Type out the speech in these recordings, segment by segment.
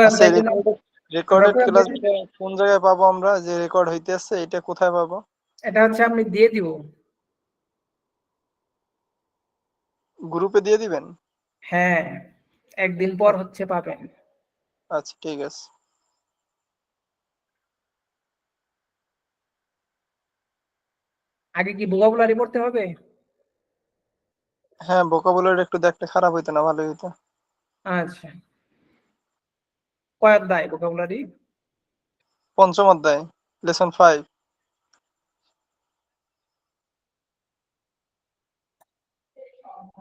আচ্ছা, রেকর্ডেড ক্লাসটা কোন জায়গায় পাবো আমরা, যে রেকর্ড হইতেছে এটা কোথায় পাবো? এটা হচ্ছে আমি দিয়ে দিব গ্রুপে দিয়ে দিবেন? হ্যাঁ, একদিন পর হচ্ছে পাবেন। আচ্ছা ঠিক আছে। আগে কি ভোকাবুলারি পড়তে হবে? হ্যাঁ, ভোকাবুলারি একটু দেখতে খারাপ হইতো না, ভালোই হইতো। আচ্ছা, কয় অধ্যায় ভোকাবুলারি? পঞ্চম অধ্যায়, লেসন 5।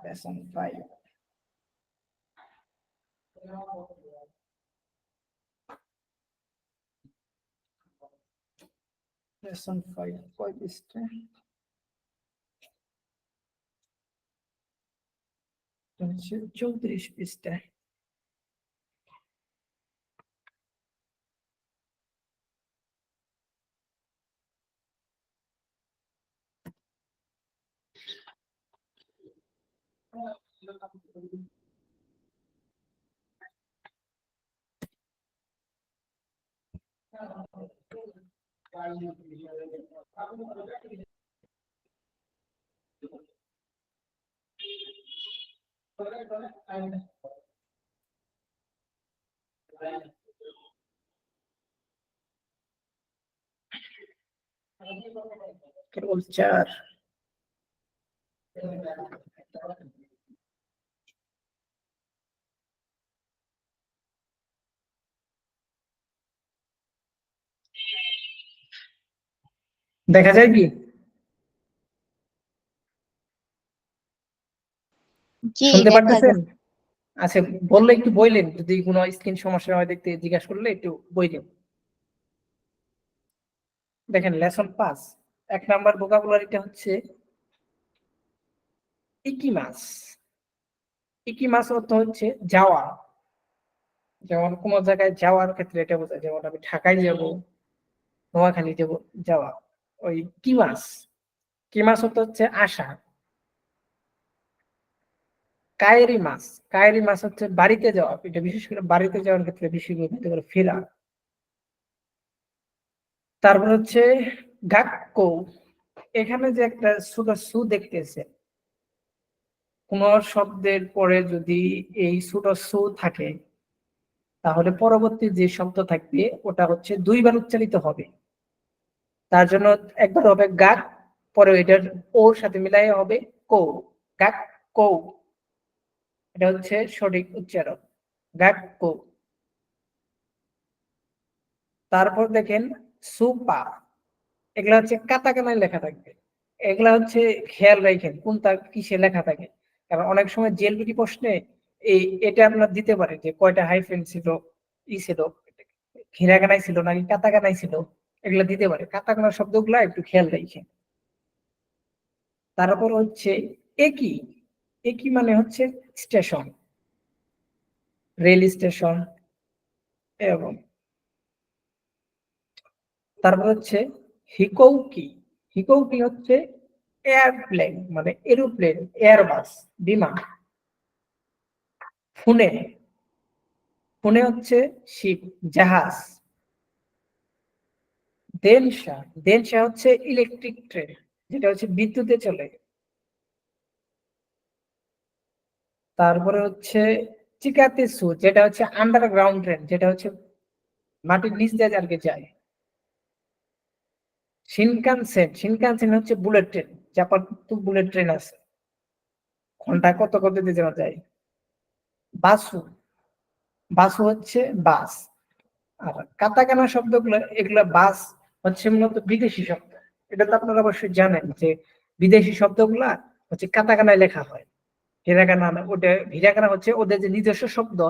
লেসন 5। লেসন 5 কয় পৃষ্ঠা? 34 পৃষ্ঠা। কেবল 4। দেখা যায় কি? শুনতে পারতেছেন? আচ্ছা, বললে একটু বললেন, যদি কোনো স্ক্রিন সমস্যা হয় দেখতে জিজ্ঞাসা করলে একটু বললেন। দেখেন, লেসন 5 1 নাম্বার ভোকাবুলারিটা হচ্ছে ইকিমাস। ইকিমাস অর্থ হচ্ছে যাওয়া। যেমন কোন জায়গায় যাওয়ার ক্ষেত্রে এটা বোঝায়, যেমন আমি ঢাকায় যাব, নোয়াখালী যাব, যাওয়া। ওই কিমাস, কিমাস অর্থ হচ্ছে আসা। কায়েরি মাস, কায়েরি মাস হচ্ছে বাড়িতে যাওয়া। এটা বিশেষ করে বাড়িতে যাওয়ার ক্ষেত্রে বেশি ব্যবহৃত করে, ফেরা। তারপর হচ্ছে গাক্কো। এখানে যে একটা ছোট সু দেখতেছে, কোন শব্দের পরে যদি এই ছোট সু থাকে, তাহলে পরবর্তী যে শব্দ থাকবে ওটা হচ্ছে 2 বার উচ্চারিত হবে। তার জন্য একবার হবে গাক, পরে এটার ওর সাথে মিলাই হবে কো। গাক কো, এটা হচ্ছে সঠিক উচ্চারণ, গাক কো। তারপর দেখেন সুপা, এগুলা হচ্ছে কাতাকানায় লেখা থাকবে। এগুলা হচ্ছে খেয়াল রাখেন কোনটা কিসে লেখা থাকে, কারণ অনেক সময় জেলবিটি প্রশ্নে এটা আপনার দিতে পারে যে কয়টা হাইফেন ছিল, ছিল, হিরাগানায় ছিল নাকি কাতাকানায় ছিল, এগুলা দিতে পারে। কাতাকানা শব্দগুলা একটু খেয়াল রাখেন। তারপর হচ্ছে একই। একই মানে হচ্ছে স্টেশন, রেল স্টেশন। এবং তারপর হচ্ছে হিকৌকি। হিকৌকি হচ্ছে এয়ারপ্লেন, মানে এরোপ্লেন, এয়ারবাস, বিমান। ফুনে, ফুনে হচ্ছে শিপ, জাহাজ। দেনশা, দেনশা হচ্ছে ইলেকট্রিক ট্রেন, যেটা হচ্ছে বিদ্যুতে চলে। তারপরে হচ্ছে চিকাতেসু, যেটা হচ্ছে আন্ডারগ্রাউন্ড ট্রেন, যেটা হচ্ছে মাটির নিচ দিয়ে আর কি যায়। শিনকানসেন, শিনকানসেন হচ্ছে বুলেট ট্রেন, জাপান তো বুলেট ট্রেন আছে, ঘন্টায় কত কত দিয়ে যাওয়া যায়। বাসু, বাসু হচ্ছে বাস। আর কাতাকানা শব্দগুলো, এগুলা বাস হচ্ছে মূলত বিদেশি শব্দ। এটা তো আপনারা অবশ্যই জানেন যে বিদেশি শব্দগুলা হচ্ছে কাতাকানায় লেখা হয়, হিরাগানা না। ওটা হিরাগানা হচ্ছে ওদের যে নিজস্ব শব্দ।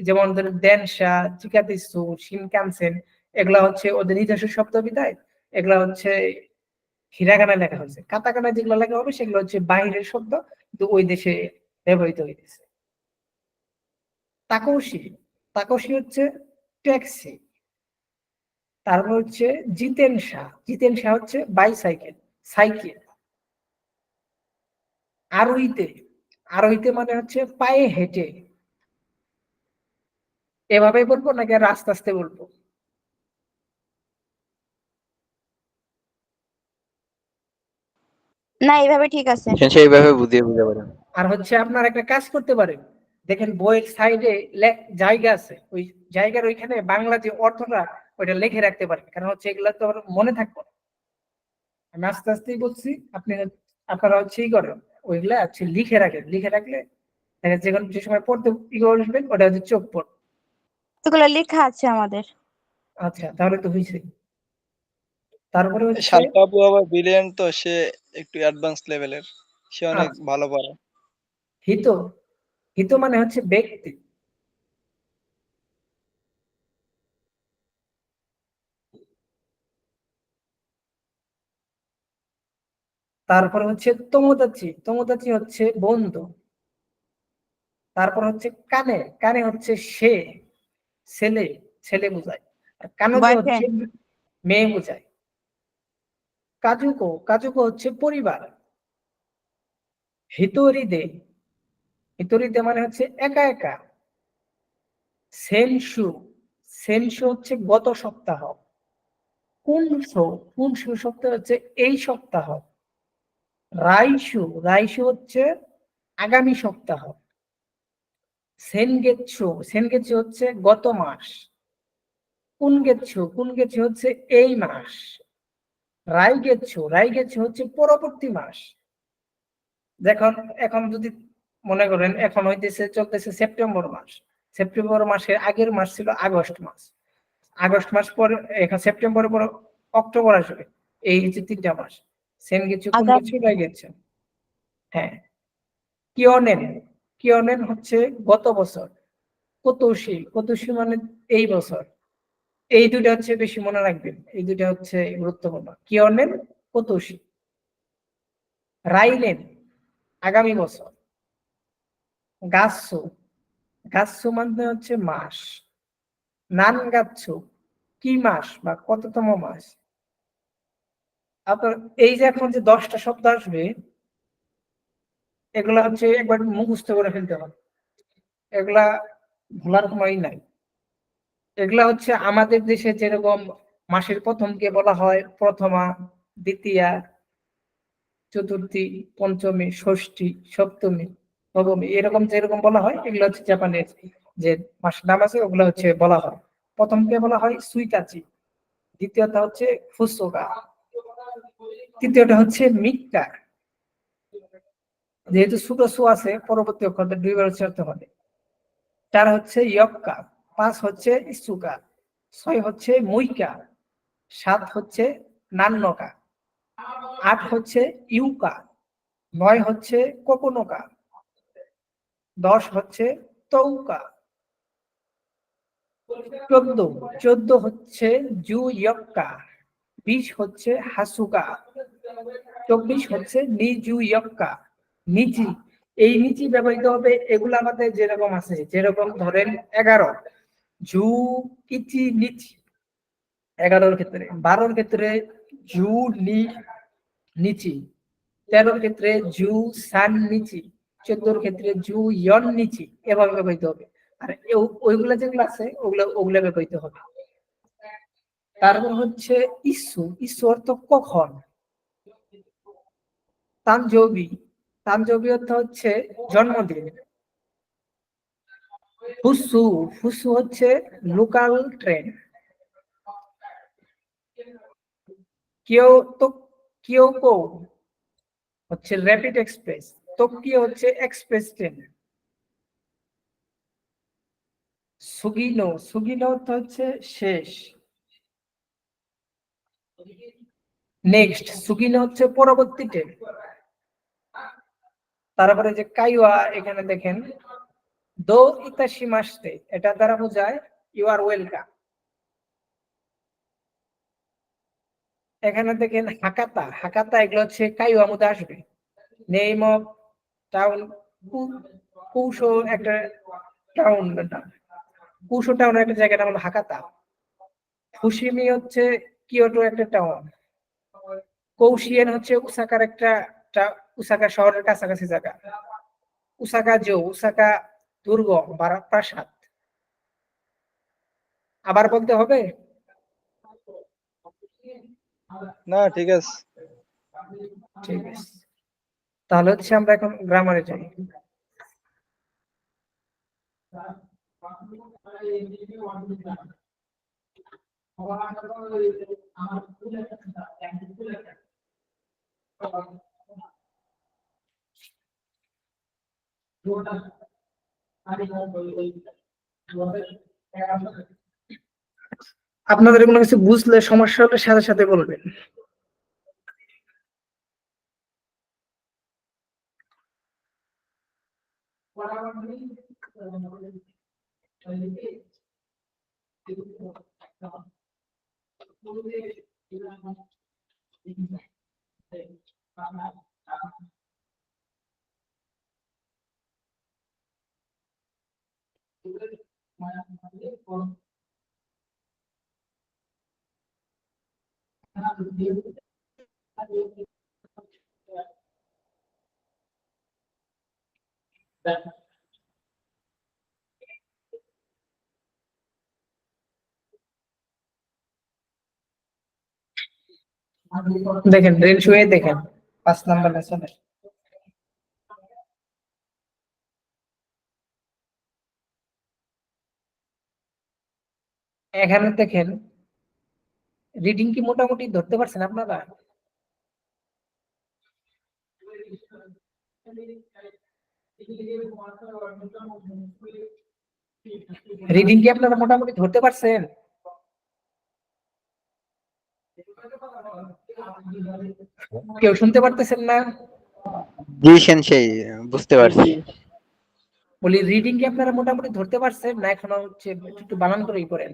যেমন ধরেন দেনশা, চিকাতিসু, শিনকানসেন, এগুলা হচ্ছে ওদের নিজস্ব শব্দ বিদায়, এগুলা হচ্ছে হিরাগানায় লেখা হয়েছে। কাতাকানায় যেগুলো লেখা হবে সেগুলো হচ্ছে বাহিরের শব্দ, কিন্তু ওই দেশে ব্যবহৃত হইতেছে। তাকোশি, তাকোশি হচ্ছে ট্যাক্সি। তারপর হচ্ছে জিতেনশা, জিতেনশা হচ্ছে বাইসাইকেল, সাইকেল। আরোহিতে, আরোহিতে মানে হচ্ছে পায়ে হেঁটে। এভাবে বলবো নাকি আর আস্তে আস্তে বলবো? না, এইভাবে ঠিক আছে। সেইভাবে বুঝিয়ে বুঝে পারেন। আর হচ্ছে আপনার একটা কাজ করতে পারেন, দেখেন বইয়ের সাইডে জায়গা আছে, ওই জায়গার ওইখানে বাংলা যে অর্থটা ওইটা লিখে রাখতে পারেন, কারণ হচ্ছে এগুলা তো আর মনে থাকবে না। আমি আস্তে আস্তেই বলছি, আপনারা হচ্ছে ই করেন, ওইগুলা হচ্ছে লিখে রাখেন, লিখে রাখলে দেখা যাচ্ছে যে সময় পড়তে ই করবেন ওটা হচ্ছে চোখ পড়। এগুলো লেখা আছে আমাদের। আচ্ছা, তাহলে তো হয়েছে। তারপরে হচ্ছে শান্ত আপু আবার ব্রিলিয়ান্ট, তো সে একটু অ্যাডভান্স লেভেলের, সে অনেক আচ্ছা, ভালো পড়ে। হিত, হিত মানে হচ্ছে ব্যক্তি। তারপর হচ্ছে তোমোদাচি, তোমোদাচি হচ্ছে বন্ধু। তারপর হচ্ছে কানে, কানে হচ্ছে সে, ছেলে, ছেলে বোঝায়। আর কানোজে হচ্ছে বয়ফ্রেন্ড। মেয়ে বোঝায়। কাজুকো, কাজুকো হচ্ছে পরিবার। হিতরিদে, হিতরিদে মানে হচ্ছে একা একা। সেনসু, সেনসু হচ্ছে গত সপ্তাহ। কুনসো, কুনসু সপ্তাহ হচ্ছে এই সপ্তাহ। রাইসু, রাইসু হচ্ছে আগামী সপ্তাহ। সেনগেচ্ছু, সেনগেচ্ছু হচ্ছে গত মাস। কুনগেচ্ছু, কুনগেচ্ছু হচ্ছে এই মাস। রাইগেচ্ছু, রাইগেচ্ছু হচ্ছে পরবর্তী মাস। দেখুন, এখন যদি মনে করেন এখন হইতেছে চলতেছে সেপ্টেম্বর মাস, সেপ্টেম্বর মাসের আগের মাস ছিল আগস্ট মাস, আগস্ট মাস পরে এখন সেপ্টেম্বরের পর অক্টোবর আসবে, এই হচ্ছে 3টা মাস। সেন গেছে, কোন আগামী। কিছু গেছে। হ্যাঁ, কিয়নেন, কিয়নেন হচ্ছে গত বছর। কতোশি, কতোশি মানে এই বছর। এই দুটা হচ্ছে বেশি মনে রাখবেন, এই দুটা হচ্ছে গুরুত্বপূর্ণ। কিয়নেন, কতোশি। রাইলেন আগামী বছর। গাছসু, গাছসু মানে হচ্ছে মাস। নান গাচ্ছু কি মাস বা কততম মাস। আপনার এই যে এখন যে 10টা শব্দ আসবে, এগুলা হচ্ছে একবার মুখস্থ করে ফেলতে হবে, এগুলা ভোলার সময়ই নাই। এগুলা হচ্ছে আমাদের দেশে যেরকম মাসের প্রথমকে বলা হয় প্রথমা, দ্বিতীয়া, চতুর্থী, পঞ্চমী, ষষ্ঠী, সপ্তমী, নবমী, এরকম যেরকম বলা হয়, এগুলো হচ্ছে জাপানের যে মাসের নাম আছে ওগুলো হচ্ছে বলা হয়। প্রথমকে বলা হয় সুইকাচি, দ্বিতীয়টা হচ্ছে ফুসোগা, তৃতীয়টা হচ্ছে মিক্কা। যেহেতু ছোট সু আছে পরবর্তী অক্ষরটা 2বার উচ্চারিত হবে। 4 হচ্ছে ইয়ক্কা, 5 হচ্ছে ইসুকা, 6 হচ্ছে মুইকা, 7 হচ্ছে নান্নকা, 8 হচ্ছে ইউকা, 9 হচ্ছে কোকোনোকা, 10 হচ্ছে তৌকা, 14, 14 হচ্ছে জু ইয়ক্কা, 20 হচ্ছে হাসুকা, 24 হচ্ছে নিজু ইয়ক্কা, নিচি। এই নিচি ব্যবহৃত হবে এগুলো আমাদের যেরকম আছে, যেরকম ধরেন 11 জু ইচি নিচি 11-র ক্ষেত্রে, 12-র ক্ষেত্রে জু নি নিচি, 13-র ক্ষেত্রে জু সান নিচি, 14-র ক্ষেত্রে জু ইয়ন নিচি, এভাবে ব্যবহৃত হবে। আর ওইগুলা যেগুলো আছে ওগুলা ওগুলা ব্যবহৃত হবে। তারপর হচ্ছে ইস্যু, ইস্যু অর্থ কখন। তানজবি, তানজবি অর্থ হচ্ছে জন্মদিন। ফুসু, ফুসু হচ্ছে লোকাল ট্রেন। কিও তো, কিয়োকো হচ্ছে র্যাপিড এক্সপ্রেস, টোকিও হচ্ছে এক্সপ্রেস ট্রেন। সুগিনো, সুগিনো অর্থ হচ্ছে শেষ। নেক্সট, সুগিনো হচ্ছে পরবর্তী ট্রেন। তারপরে যে কাইওয়া, এখানে দেখেন দো ইতাশিমাস্তে, এটা দ্বারা বোঝায় ইউ আর ওয়েলকাম। এখানে দেখেন হাকাতা, হাকাতা এগুলো হচ্ছে কাইওয়া মধ্যে আসবে। নেম অফ টাউন, কুশো একটা টাউন, কুশো টাউন একটা জায়গার নাম হলো হাকাতা। ফুসিমি হচ্ছে কিয়োটো একটা টাউন। কৌশিয়ান হচ্ছে ওসাকার একটা ওসাকা শহরের কাছাকাছি জায়গা। ওসাকা দুর্গ বা প্রাসাদ। আবার বলতে হবে? না, ঠিক আছে। ঠিক আছে, তাহলে হচ্ছে আমরা এখন গ্রামারে যাই। আপনাদের কোনো কিছু বুঝলে সমস্যা হলে সাথে সাথে বলবেন। দেখেন রেলওয়ে, দেখেন 5 নাম্বার লেসনে এখানে দেখেন রিডিং কি মোটামুটি ধরতে পারছেন আপনারা? রিডিং কি আপনারা মোটামুটি ধরতে পারছেন? কেউ শুনতে পারতেছেন না? জি সেনসেই, বুঝতে পারছি। বলি রিডিং কি আপনারা মোটামুটি ধরতে পারছেন না এখনো হচ্ছে একটু বানান করেই করেন?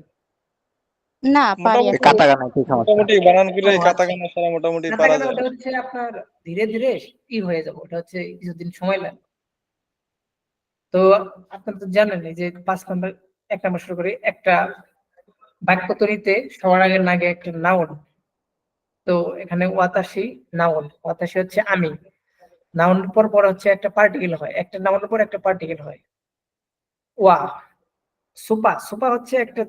না, পারি মোটামুটি এখন। কাটাকানা কি সমস্যা? মোটামুটি বানান করে ও আচ্ছা। কাটাকানা ছাড়া মোটামুটি পারা কাটাকানা যায়। ওটা হচ্ছে আপনার ধীরে ধীরে হয়ে যাবে, ওটা হচ্ছে কিছুদিন সময় লাগবে। তো আপনারা তো জানেন যে 5 নাম্বার 1 নাম্বার শুরু করে একটা বাক্য তৈরিতে সবার আগে লাগে একটা নাউন। তো এখানে ওয়াতাসি নাউন, ওয়াতাসি হচ্ছে আমি। নাউনের পর হচ্ছে একটা পার্টিকেল হয়, একটা নাউনের পর একটা পার্টিকেল হয়। ওয়া সুপা হচ্ছে একটা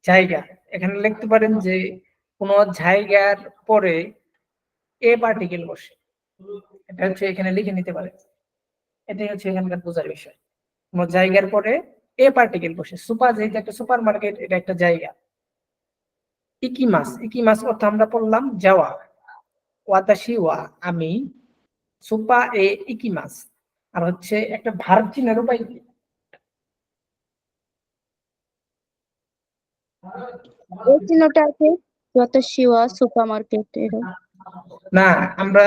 জায়গা। এখানে লিখতে পারেন যে কোন জায়গার পরে এ পার্টিকেল বসে, এটা হচ্ছে এখানে লিখে নিতে পারেন। এটাই হচ্ছে এখানকার বোঝার বিষয়। কোন জায়গার পরে এ পার্টিকেল বসে। সুপার যেহেতু একটা সুপার মার্কেট, এটা একটা জায়গা। ইকিমাস অর্থ আমরা পড়লাম যাওয়া। ওয়াতাশি ওয়া আমি, সুপা এ ইকিমাস। আর হচ্ছে একটা ভার্ব চিহ্নের উপায় কি? এই চিহ্নটা আছে যতশিওয়া সুপারমার্কেট এর। না, আমরা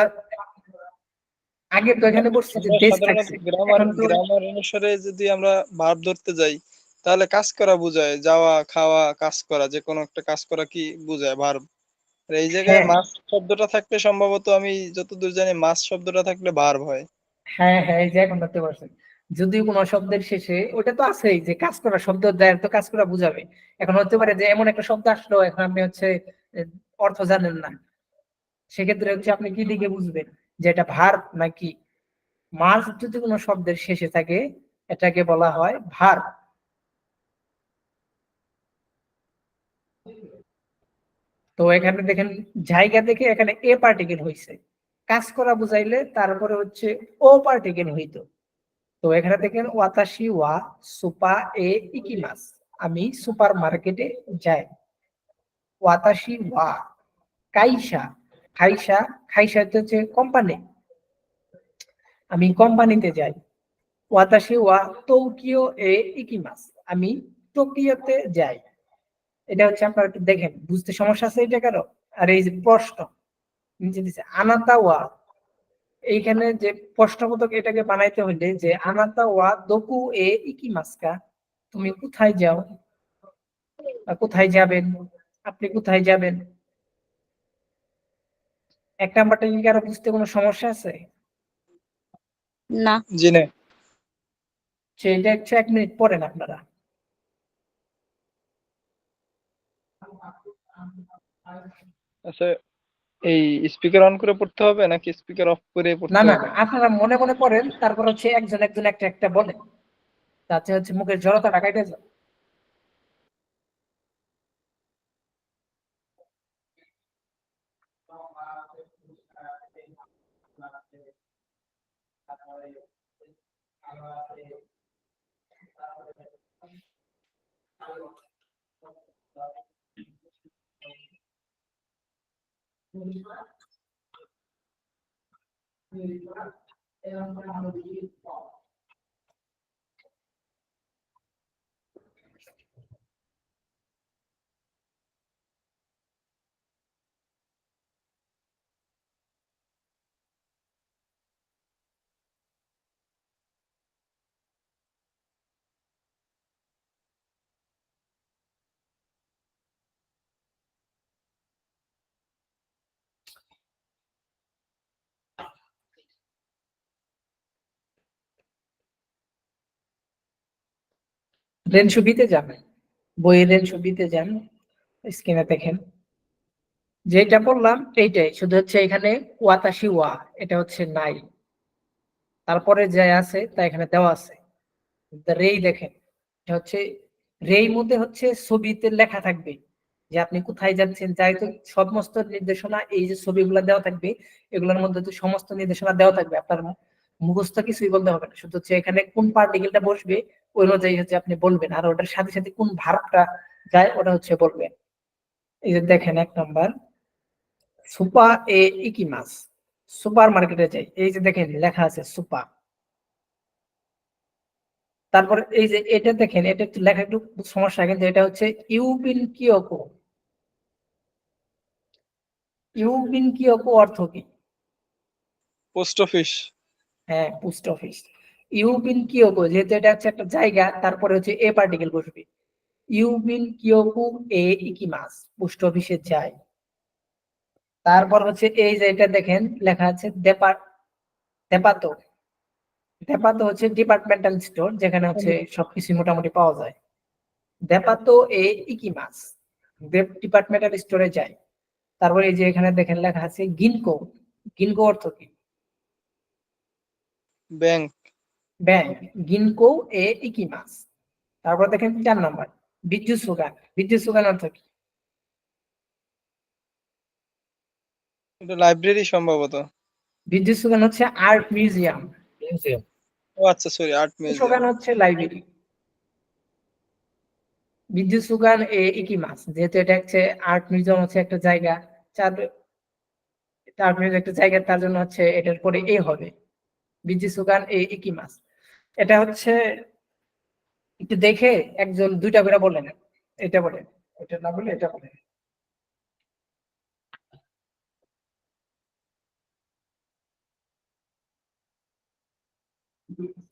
আগে তো এখানে বলছি যে আমরা দেশ সাধারণত থাকছে, গ্রামার এখন তো গ্রামার অনুসারে যদি আমরা ভার্ব ধরতে যাই, তাহলে কাজ করা বোঝায়, যাওয়া, খাওয়া, কাজ করা, যে কোনো একটা কাজ করা কি বোঝায় ভার্ব। আর এই জায়গায় হ্যাঁ মাস শব্দটা থাকলে সম্ভবত, আমি যতদূর জানি, মাস শব্দটা থাকলে ভার্ব হয়। হ্যাঁ হ্যাঁ, এই যে এখন ধরতে পারছেন। যদিও কোনো শব্দের শেষে ওটা তো আছেই যে কাজ করা, শব্দ দেয় তো কাজ করা বুঝাবে। এখন হতে পারে যে এমন একটা শব্দ আসলো, এখন আপনি হচ্ছে আহ, অর্থ জানেন না, সেক্ষেত্রে হচ্ছে আপনি কি দিকে বুঝবেন যে এটা ভার্ব নাকি? মাস যদি কোনো শব্দের শেষে থাকে, এটাকে বলা হয় ভার্ব। তো এখানে দেখেন জায়গা দেখে এখানে এ পার্টিকেল হয়েছে, কাজ করা বুঝাইলে তারপরে হচ্ছে ও পার্টিকেল হইতো। তো এখানে দেখেন ওয়াতাশি ওয়া সুপা এ ইকিমাস, আমি সুপার মার্কেটে যাই। ওয়াতাশি ওয়া কাইসা, খাইসা, খাইসা হচ্ছে কোম্পানি, আমি কোম্পানিতে যাই। ওয়াতাশি ওয়া টোকিও এ ইকিমাস, আমি টোকিওতে যাই। এটা হচ্ছে আপনারা একটু দেখেন, বুঝতে সমস্যা আছে এটা কারো? আর এই যে প্রশ্ন নিচে দিচ্ছে আনাতা ওয়া, এইখানে যে প্রশ্নবোধক এটাকে বানাইতে হইলে যে আনাতা ওয়া দোকু এ ইকিমাসকা, তুমি কোথায় যাও বা কোথায় যাবেন, আপনি কোথায় যাবেন। 1 নাম্বারটা কি কারো বুঝতে কোনো সমস্যা আছে? না। জি না। সেটা হচ্ছে 1 মিনিট পরেন আপনারা। আচ্ছা, এই স্পিকার অন করে পড়তে হবে নাকি স্পিকার অফ করে না পড়তে না হবে? আপনারা মনে মনে পড়েন, তারপর হচ্ছে একজন একজন একটা একটা বলেন, তাতে হচ্ছে মুখের জড়তা কাটে যায়। রেঞ্জ বিতে যান, বইয়ের রেঞ্জ বিতে যান, স্ক্রিনে দেখেন যেটা বললাম এইটাই, শুধু হচ্ছে এখানে ওয়াতাশি ওয়া এটা হচ্ছে নাই, তারপরে যা আছে তা এখানে দেওয়া আছে। রেই দেখেন, এটা হচ্ছে রেই মধ্যে হচ্ছে ছবিতে লেখা থাকবে যে আপনি কোথায় যাচ্ছেন, যাই তো সমস্ত নির্দেশনা এই যে ছবিগুলো দেওয়া থাকবে, এগুলোর মধ্যে তো সমস্ত নির্দেশনা দেওয়া থাকবে, আপনার মুখস্থ কিছুই বলতে হবে না, শুধু হচ্ছে এখানে কোন পার্টিকেলটা বসবে ওই অনুযায়ী হচ্ছে আপনি বলবেন, আর ওটার সাথে সাথে কোন ভার্বটা যায় ওটা হচ্ছে বলবেন। এই যে দেখেন 1 নাম্বার, সুপা এ ইকিমাস, সুপার মার্কেটে যাই, এই যে দেখেন লেখা আছে সুপা। তারপরে এই যে এটা দেখেন, এটা একটু লেখা একটু সমস্যা, কিন্তু এটা হচ্ছে ইউবিন কিয়োকো। ইউবিন কিয়োকো অর্থ কি? Post office. হ্যাঁ, পোস্ট অফিস। ইউবিন কিয়োকো যেহেতু এটা হচ্ছে একটা জায়গা, তারপরে হচ্ছে এ পার্টিকেল বসবে, ইউবিন কিয়োকো এ ইকিমাস, পোস্ট অফিসে যায়। তারপর হচ্ছে এই যে এটা দেখেন লেখা আছে দেপাতো। দেপাতো হচ্ছে ডিপার্টমেন্টাল স্টোর, যেখানে হচ্ছে সবকিছু মোটামুটি পাওয়া যায়। দেপাতো এ ইকিমাস, ডিপার্টমেন্টাল স্টোরে যায়। তারপরে এই যে এখানে দেখেন লেখা আছে গিনকো। গিনকো অর্থ কি? ব্যাংক। ব্যাংক। গিনকো এ ইকিমাস। তারপর দেখেন 4 নাম্বার, বিদ্যুৎ সুগান। বিদ্যুৎ সুগান অর্থ কি? এটা লাইব্রেরি সম্ভবত। বিদ্যুৎ সুগান হচ্ছে আর্ট মিউজিয়াম। ও আচ্ছা, সরি, আর্ট মিউজিয়াম। সুগান হচ্ছে লাইব্রেরি। বিদ্যুৎ সুগান এ ইকিমাস, যেহেতু এটা হচ্ছে আর্ট মিউজিয়াম, হচ্ছে একটা জায়গা, আর্ট মিউজিয়াম একটা জায়গা, তার জন্য হচ্ছে এটার পরে এ হবে, বিদ্যুৎ সুগান এ ইকিমাস। এটা হচ্ছে একটু দেখে একজন দুইটা করে বলেন, এটা বলেন, এটা না বলে এটা বলেন।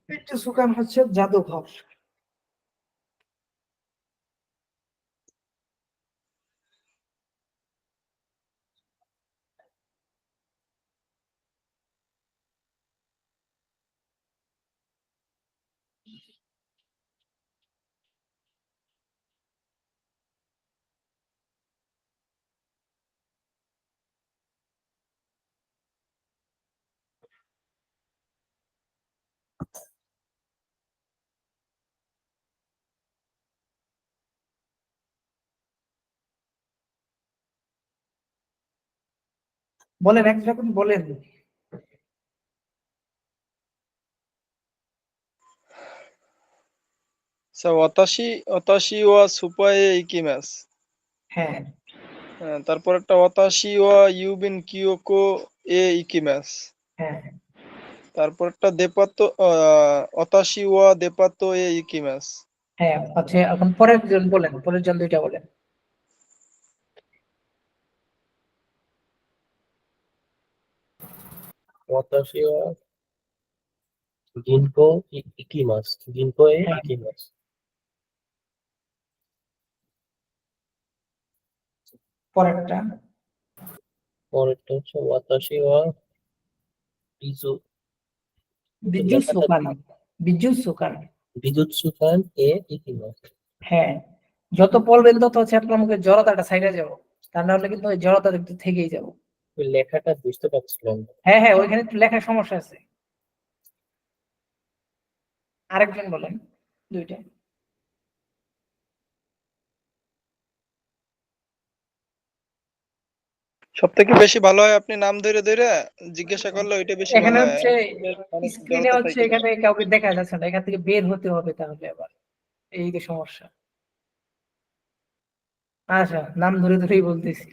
বিদ্যুৎ সুগান হচ্ছে জাদুঘর। বলেন, একরকম বলেন। আচ্ছা, ওয়াতাশি ওয়াতাশি ওয়া সুপায়ে ইকিমাস। হ্যাঁ তারপর একটা ওয়াতাশি ওয়া ইউবিন কিয়োকো এ ইকিমাস। হ্যাঁ তারপর একটা দেপাতো ওতাশি ওয়া দেপাতো এ ইকিমাস। হ্যাঁ, আচ্ছা এখন পরের জন বলেন, পরের জন দুইটা বলেন। Watashi wa Ginko ikimasu. Ginko e হ্যাঁ, ikimasu. পরেরটা পরেরটা হচ্ছে Watashi wa Bizu বিদ্যুৎ লেখাটা সুকান। বিদ্যুৎ সুকান। Bijutsukan e ikimasu. হ্যাঁ, যত বলবেন তত হচ্ছে আপনার মুখে জড়তাটা সাইডে যাবো, তা না হলে কিন্তু ওই জড়তা একটু থেকেই যাবো। ওই লেখাটা বুঝতে পারছিলাম না। হ্যাঁ হ্যাঁ, ওইখানে একটু লেখার সমস্যা আছে। আরেকজন বলেন, দুইটা। সব থেকে বেশি ভালো হয় আপনি নাম ধরে ধরে জিজ্ঞাসা করলে ওইটা বেশি এখানে ভালো হয়। হচ্ছে অনেক স্ক্রিনে জড়তা হচ্ছে থাকে। এখানে কাউকে দেখা যাচ্ছে না, এখান থেকে বের হতে হবে তাহলে আবার, এই যে সমস্যা। আচ্ছা, নাম ধরে ধরেই বলতেছি।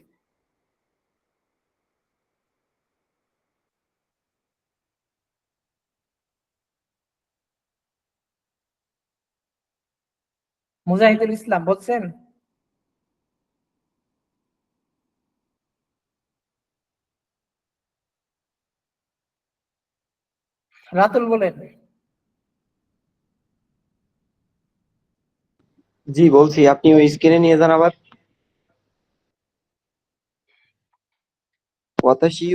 মুজাহিদুল ইসলাম বলছেন? রাতুল বলেন। জি বলছি, আপনি ওই স্ক্রিনে নিয়ে যান আবার। ওয়াতাশি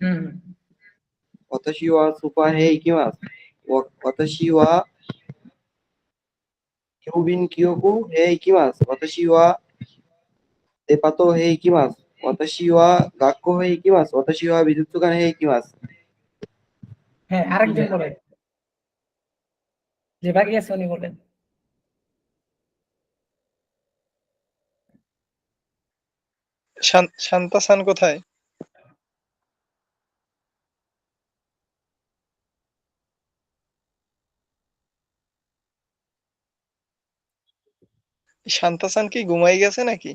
হুম। ওয়াতাশি ওয়া সুপার হে ইকিমাস। ওয়াতাশি ওয়া কিউবিন কিয়োকু হে ইকিমাস। ওয়াতাশি ওয়া দেপাতো হে ইকিমাস। ওয়াতাশি ওয়া গাক্কো হে ইকিমাস। ওয়াতাশি ওয়া বিজুৎসুকান হে ইকিমাস। হ্যাঁ, আরেকজন বলেন, যে বাকি আছে উনি বলেন। শান্তা-সান কোথায়? শান্তা-সান কি ঘুমাই গেছে নাকি?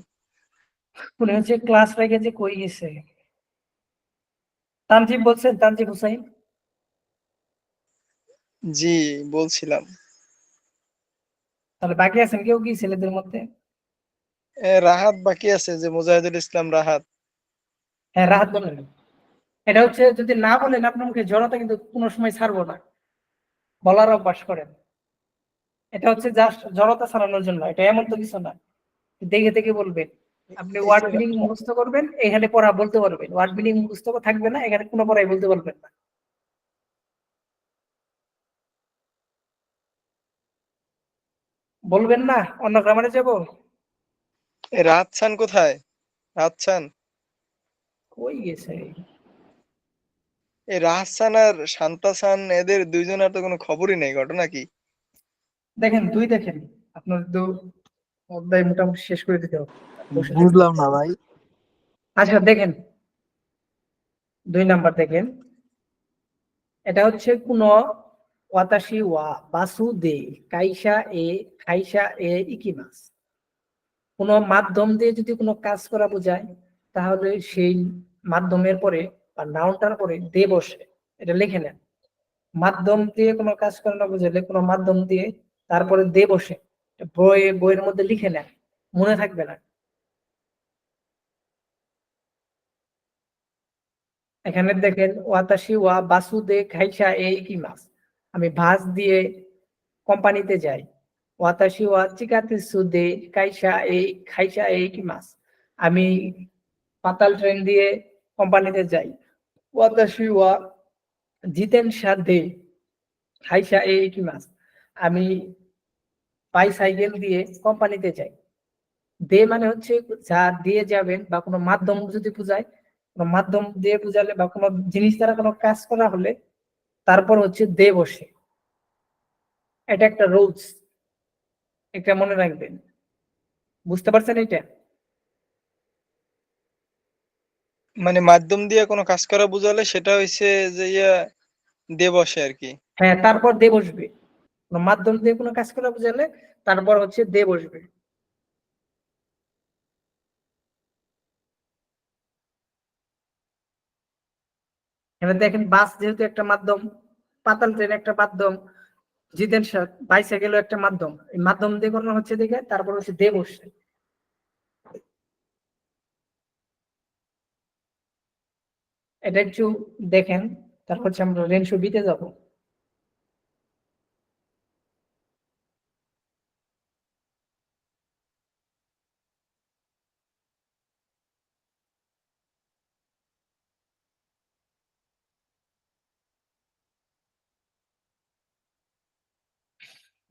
উনি হচ্ছে ক্লাস রেখে যে কই গেছে। তানজিব বলছেন, তানজিব হুসাইন। জি, বলছিলাম। তাহলে বাকি আছেন কেউ কি ছেলেদের মধ্যে? রাহাত বাকি আছে, যে মুজাহিদুল ইসলাম রাহাত। হ্যাঁ, রাহাত বলেন। এটা হচ্ছে যদি না বলেন আপনার মুখে জড়তা কিন্তু কোনো সময় ছাড়বো না, বলার অভ্যাস করেন। এটা হচ্ছে জাস্ট জড়তা ছাড়ানোর জন্য, এটা এমন তো কিছু না। দেখে দেখে বলবেন। আপনি এই ওয়ার্ড যে মিনিং মুখস্থ করবেন, এখানে পড়া বলতে পারবেন। ওয়ার্ড মিনিং মুখস্থ থাকবে না, এখানে কোনো পড়াই বলতে পারবেন না। বলবেন না অন্য গ্রামারে যাব। রাহাত সান কোথায়? রাহাত সান, কই গেছে? এই রাহাত সান আর শান্তা সান এদের দুইজনের তো কোনো খবরই নেই, ঘটনা কি? দেখেন, দুই দেখেন, আপনার তো অধ্যায় মোটামুটি শেষ করে দিতে হবে, বসে থাকেন। বুঝলাম না ভাই। আচ্ছা দেখেন, 2 নাম্বার দেখেন। এটা হচ্ছে কোন ওয়াতাশি ওয়া বাসু দে কাইসা এ খাইসা এ ইকিমাস। কোন মাধ্যম দিয়ে যদি কোনো কাজ করা বোঝায়, তাহলে সেই মাধ্যমের পরে বা নাউনটার পরে দে বসে। এটা লিখে নেন। মাধ্যম দিয়ে কোনো কাজ করানো বোঝালে কোনো মাধ্যম দিয়ে তারপরে দে বসে। বইয়ের মধ্যে লিখে নেন, মনে থাকবে না। এখানে দেখেন, ওয়াতাশি ওয়া বাসু দে খাইসা এ ইকিমাস। আমি বাস দিয়ে কোম্পানিতে যাই। ওয়াতাশি ওয়া চিকাতেসু দে কাইসা এ খাইসা এ ইকিমাস। আমি পাতাল ট্রেন দিয়ে কোম্পানিতে যাই। ওয়াতাশি ওয়া জিতেনশা দে খাইসা এ ইকিমাস। আমি বাইসাইকেল দিয়ে কোম্পানিতে যাই। দে মানে হচ্ছে যা দিয়ে যাবেন, বা কোনো মাধ্যম যদি বুঝায়, কোনো মাধ্যম দিয়ে বুঝালে বা কোনো জিনিস দ্বারা কোনো কাজ করা হলে তারপর হচ্ছে দে বসে। এটা একটা রুলস, এটা মনে রাখবেন। বুঝতে পারছেন এটা? মানে মাধ্যম দিয়ে কোনো কাজ করা বুঝালে সেটা হইছে যে দে বসে আর কি। হ্যাঁ, তারপর দে বসবে। কোনো মাধ্যম দিয়ে কোনো কাজ করা বুঝালে তারপর হচ্ছে দে বসবে। এবার দেখেন, বাস যেহেতু একটা মাধ্যম, পাতাল ট্রেন একটা মাধ্যম, জিতেন বাইসাইকেলও একটা মাধ্যম। এই মাধ্যম দিয়ে কোনো হচ্ছে দেখে তারপর হচ্ছে দে বসছে। এটা একটু দেখেন, তারপর হচ্ছে আমরা রেনশো বিতে যাব।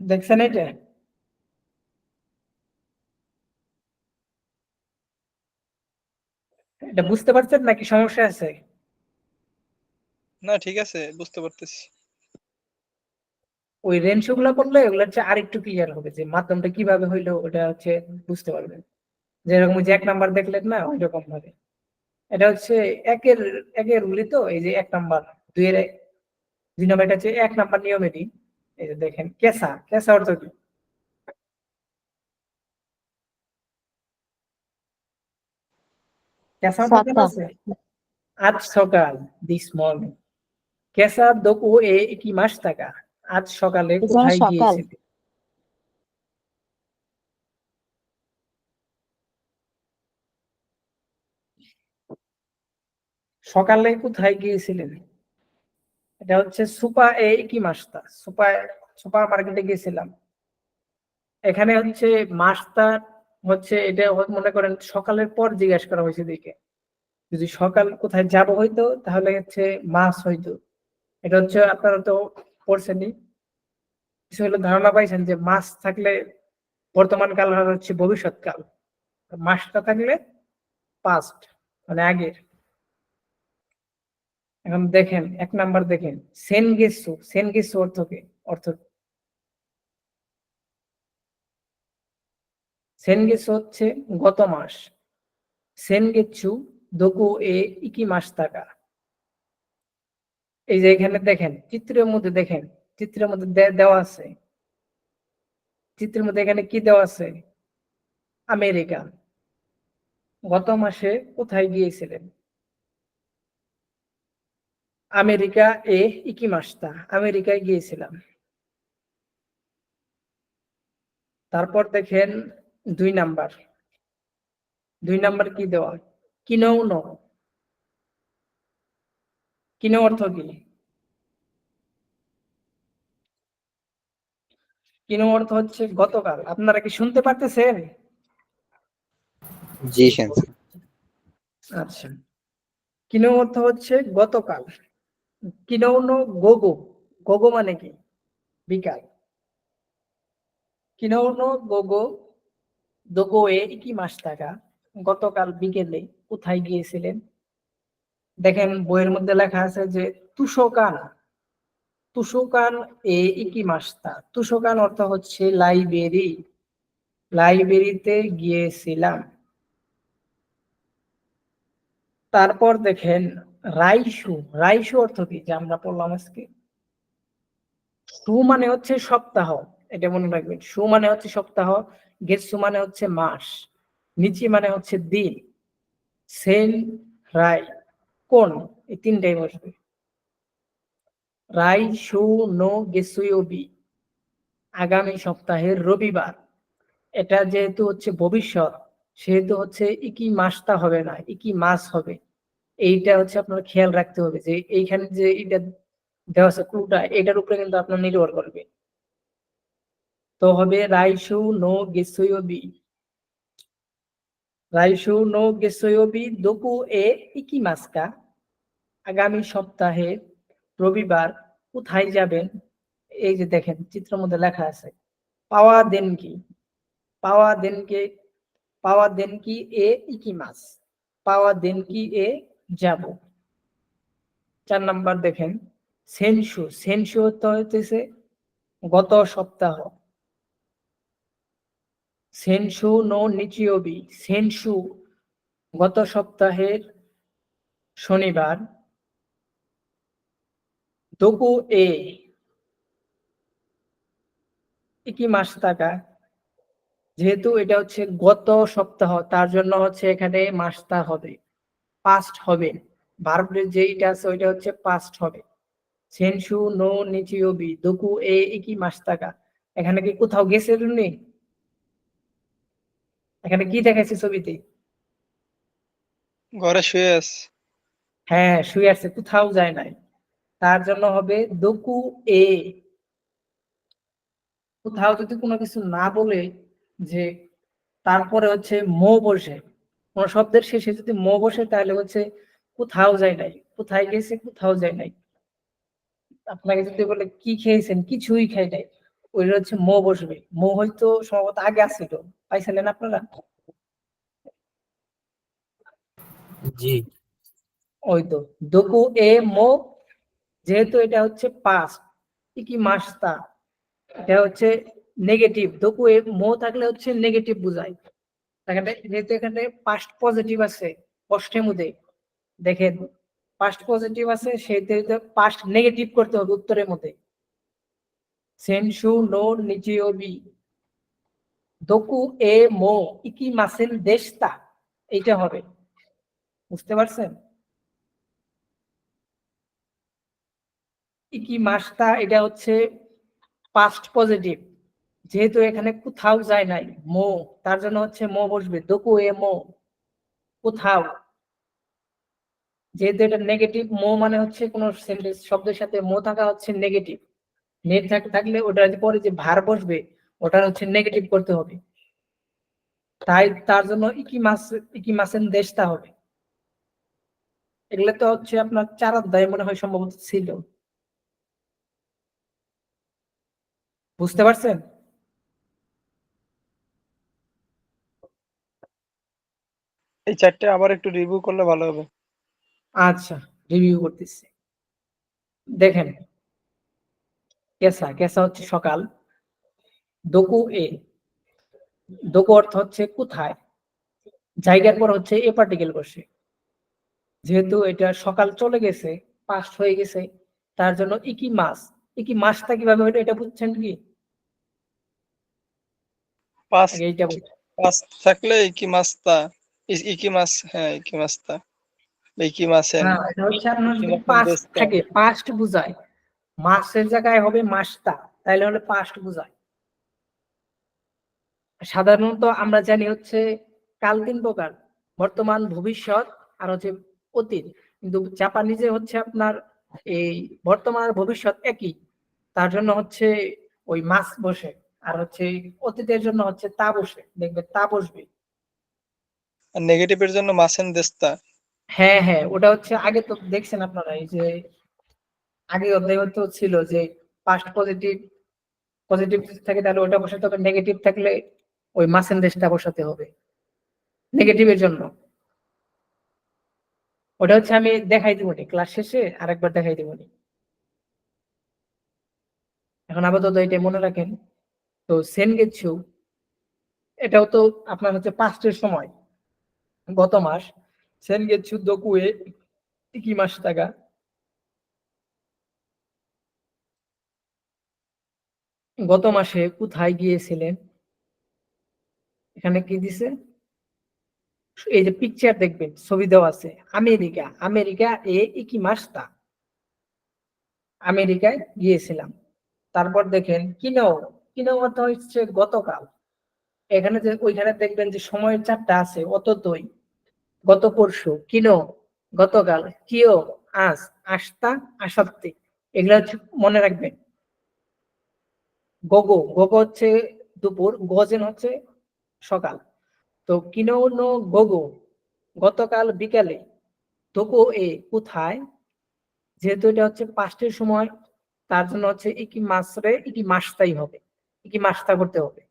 দেখছেন এটা? এটা বুঝতে পারছেন নাকি সমস্যা আছে? না ঠিক আছে, বুঝতে পারতেছি। ওই রেঞ্জ গুলা করলে ওগুলো হচ্ছে আর একটু ক্লিয়ার হবে যে মাধ্যমটা কিভাবে হইলো ওটা হচ্ছে বুঝতে পারবেন। যেরকম ওই যে 1 নাম্বার দেখলেন না, ওই রকম ভাবে এটা হচ্ছে একের একের রুলই তো, এই যে 1 নাম্বার 2 এর 2 নাম্বার, এটা হচ্ছে 1 নাম্বার নিয়মেরই। এই যে দেখেন কেসা, কেসা অর্থ কি? কেসা অর্থ কেন ছাতা। আছে? আজ সকাল, দিস মর্নিং। কেসা দোকো এ কি মাস টাকা, আজ সকালে এই জন্য কোথায় সকাল। গিয়েছিলে? সকালে কোথায় গিয়েছিলেন? এটা হচ্ছে সুপা এ কি মাসটা, সুপার মার্কেটে গিয়েছিলাম। এখানে হচ্ছে মাসটা হচ্ছে এটা মনে করেন সকালের পর জিজ্ঞাসা করা হয়েছে দিকে। যদি সকাল কোথায় যাব হইতো তাহলে হচ্ছে মাস হইতো। এটা হচ্ছে আপনারা তো পড়ছেনই, কিছু হলো ধারণা পাইছেন যে মাস থাকলে বর্তমান কাল আর হচ্ছে ভবিষ্যৎ কাল, মাসটা থাকলে পাস্ট মানে আগের। এখন দেখেন 1 নাম্বার দেখেন সেনগেসু, সেনগেসু অর্থ কি? অর্থ সেনগেসু হচ্ছে গত মাস। সেনগেচ্ছু দোকো এ ইকি মাস টাকা। এই যে এখানে দেখেন চিত্রের মধ্যে, দেখেন চিত্রের মধ্যে দেওয়া আছে, চিত্রের মধ্যে এখানে কি দেওয়া আছে? আমেরিকা। গত মাসে কোথায় গিয়েছিলেন? আমেরিকা এ ইকি মাসটা, আমেরিকায় গিয়েছিলাম। তারপর দেখেন 2 নাম্বার, 2 নাম্বার কি দেওয়া? কিনৌ ন। কিনো অর্থ কি? কিনো অর্থ হচ্ছে গতকাল। আপনারা কি শুনতে পারতেছেন? জি সেন্সে। আচ্ছা, কিনো অর্থ হচ্ছে গতকাল। কিনৌ ন গোগো, গোগো মানে কি? বিকাল। কিনৌ ন গোগো দোগো এ ইকি মাস টাকা, গতকাল বিকেলে কোথায় গিয়েছিলেন? দেখেন বইয়ের মধ্যে লেখা আছে যে তুষকান, তুষকান এ ইকি মাসটা। তুষকান অর্থ হচ্ছে লাইব্রেরি, লাইব্রেরিতে গিয়েছিলাম। তারপর দেখেন রাইসু, রাইসু অর্থ কি যে আমরা পড়লাম আজকে? সু মানে হচ্ছে সপ্তাহ, এটা মনে রাখবেন। সু মানে হচ্ছে সপ্তাহ, গেসু মানে হচ্ছে মাস, নিচি মানে হচ্ছে দিন, সেন রাই কোন, এই তিনটাই বসবে। রাই সু নো গেসুয়োবি, আগামী সপ্তাহের রবিবার। এটা যেহেতু হচ্ছে ভবিষ্যৎ, সেহেতু হচ্ছে ইকি মাসটা হবে না, ইকি মাস হবে। এইটা হচ্ছে আপনার খেয়াল রাখতে হবে যে এইখানে যে এটা দেওয়া আছে ক্লুটা, এটার উপরে কিন্তু আপনার নির্ভর করবে। তো হবে রাইসু নো গেসুয়োবি, রাইসু নো গেসুয়োবি দোকু এ ইকি মাসকা, আগামী সপ্তাহে রবিবার কোথায় যাবেন? এই যে দেখেন চিত্রের মধ্যে লেখা আছে পাওয়া দেন কি, পাওয়া দেন কে, পাওয়া দেন কি এ ইকি মাস, পাওয়া দেন কি এ যাব। 4 নাম্বার দেখেন সেনসু, সেনসু তো হইতেছে গত সপ্তাহ। সেনসু নো নিচিওবি, সেনসু গত সপ্তাহের শনিবার। দোকু এ ইকি মাস টাকা, যেহেতু এটা হচ্ছে গত সপ্তাহ তার জন্য হচ্ছে এখানে মাসটা হবে পাস্ট হবে, ভার্বের যেইটা আছে ওইটা হচ্ছে পাস্ট হবে। সেনসু নো নিচিওবি দোকু এ ইকি মাস টাকা। এখানে কি কোথাও গেছে উনি? এখানে কি দেখাচ্ছে ছবিতে? ঘরে শুয়ে আছে। হ্যাঁ শুয়ে আছে, কোথাও যায় নাই। তার জন্য হবে দোকু এ। কোথাও যদি কোনো কিছু না বলে যে তারপরে হচ্ছে মো বসে, কোন শব্দের শেষে যদি মো বসে তাহলে হচ্ছে কোথাও যায় নাই, কোথায় গেছে কোথাও যায় নাই। আপনাকে যদি বলে কি খেয়েছেন, কিছুই খাই নাই, ওইটা হচ্ছে মো বসবে। মো হয়তো সম্ভবত আগে আসছিল, পাইছিলেন আপনারা? জি। ওই তো দোকু এ মো, যেহেতু এটা হচ্ছে পাস্ট, ইকি মাস্তা এটা হচ্ছে নেগেটিভ। দোকু এ মো থাকলে হচ্ছে নেগেটিভ বোঝায়। এখানে যেহেতু এখানে পাস্ট পজিটিভ আছে প্রশ্নের মধ্যে, দেখেন পাস্ট পজিটিভ আছে, সেহেতু পাস্ট নেগেটিভ করতে হবে উত্তরের মধ্যে। সেনসু নো নিচিওবি দোকু এ মো ইকি মাসেন দেশতা, এইটা হবে। বুঝতে পারছেন? ইকি মাসতা এটা হচ্ছে পাস্ট পজিটিভ, যেহেতু এখানে কোথাও যায় নাই মো, তার জন্য হচ্ছে মো বসবে। দোকু এ মো কোথাও, যেহেতু এটা নেগেটিভ, মো মানে হচ্ছে কোন সেন্টেন্স শব্দের সাথে মো থাকা হচ্ছে নেগেটিভ। নেট থাকলে ওটার পরে যে ভার বসবে ওটা হচ্ছে নেগেটিভ করতে হবে, তাই তার জন্য ইকি মাসেন দেশটা হবে। এগুলো তো হচ্ছে আপনার 4 অধ্যায় মনে হয় সম্ভবত ছিল। বুঝতে পারছেন? এই 4টে আবার একটু রিভিউ করলে ভালো হবে। আচ্ছা, রিভিউ করতেছি। দেখেন, কেসা কেসা হচ্ছে সকাল। দোকু এ, দোকু অর্থ হচ্ছে কোথায়, জায়গার পর হচ্ছে এ পার্টিকেল বসে। যেহেতু এটা সকাল চলে গেছে, পাস্ট হয়ে গেছে, তার জন্য ইকি মাস। ইকি মাসটা কিভাবে হলো এটা বুঝছেন কি? পাঁচ আগে এইটা বুঝ- পাঁচ থাকলে ইকি মাস্তা, ইকি মাস, হ্যাঁ ইকি মাস্তা, ইকি মাসেন, না, এটা হচ্ছে আপনার ইকি যদি মাসেন পাস্ট দেস্তা। থাকে, পাস্ট বুঝায়, মাসের জায়গায় হবে মাসটা, তাইলে হলে পাস্ট বুঝায়। সাধারণত আমরা জানি হচ্ছে কাল 3 প্রকার, বর্তমান, ভবিষ্যৎ আর হচ্ছে অতীত। কিন্তু জাপানিজে হচ্ছে আপনার এই বর্তমান আর ভবিষ্যৎ একই, তার জন্য হচ্ছে ওই মাস বসে। আর হচ্ছে অতীতের জন্য হচ্ছে তা বসে, দেখবে তা বসবে। আর নেগেটিভের জন্য মাসেন দেস্তা। হ্যাঁ হ্যাঁ, ওটা হচ্ছে আগে তো দেখছেন আপনারা, এই যে আগে অধ্যায় তো ছিল যে পাস্ট পজিটিভ, পজিটিভ থাকে তাহলে ওটা বসাতে হবে, নেগেটিভ থাকলে ওই মাসেন দেশটা বসাতে হবে নেগেটিভের জন্য। ওটা হচ্ছে আমি দেখাই দিব ক্লাস শেষে, আরেকবার দেখাই দিব। এখন আপাতত এটা মনে রাখেন। তো সেনগেছু, এটাও তো আপনার হচ্ছে পাস্টের সময়, গত মাস। সেনগেছু দোকুয়ে ইকি মাস টাকা, গত মাসে কোথায় গিয়েছিলেন। এখানে কি দিছে, এই যে পিকচার দেখবেন, ছবি দেওয়া আছে, আমেরিকা, আমেরিকা এ ইকি মাসটা, আমেরিকায় গিয়েছিলাম। তারপর দেখেন কিনো, কিনো অর্থ হচ্ছে গতকাল। এখানে যে ওইখানে দেখবেন যে সময়ের চারটা আছে, অততই, গত পরশু, কিনো গতকাল, কিও আজ, আস্তা আসাত্তি, এগুলা হচ্ছে মনে রাখবেন। গোগো, গোগো হচ্ছে দুপুর, গজেন হচ্ছে সকাল। তো কিনো নো গোগো গতকাল বিকালে, তোকো এ কোথায়, যেহেতু এটা হচ্ছে পাস্টের সময়, তার জন্য হচ্ছে ইকি মাসরে ইকি মাসতাই হবে, ইকি মাসতা করতে হবে,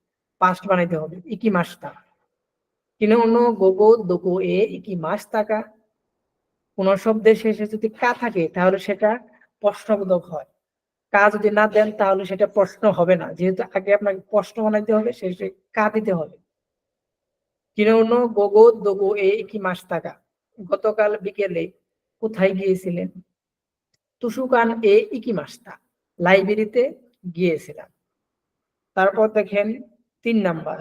পাস্ট বানাইতে হবে, ইকি মাসতা। কিনো নো গোগো দোকো এ ইকি মাসতাকা, কোন শব্দের শেষে যদি কা থাকে তাহলে সেটা প্রশ্নবোধক হয়। কা যদি না দেন তাহলে সেটা প্রশ্ন হবে না, যেহেতু আগে আপনাকে প্রশ্ন বানাইতে হবে, শেষে কা দিতে হবে। কিনোনো গোগো দোগো এ কি মাস টাকা, গতকাল বিকেলে কোথায় গিয়েছিলেন। তুসুকান এ ইকি মাসটা, লাইব্রেরিতে গিয়েছিলাম। তারপর দেখেন 3 নাম্বার,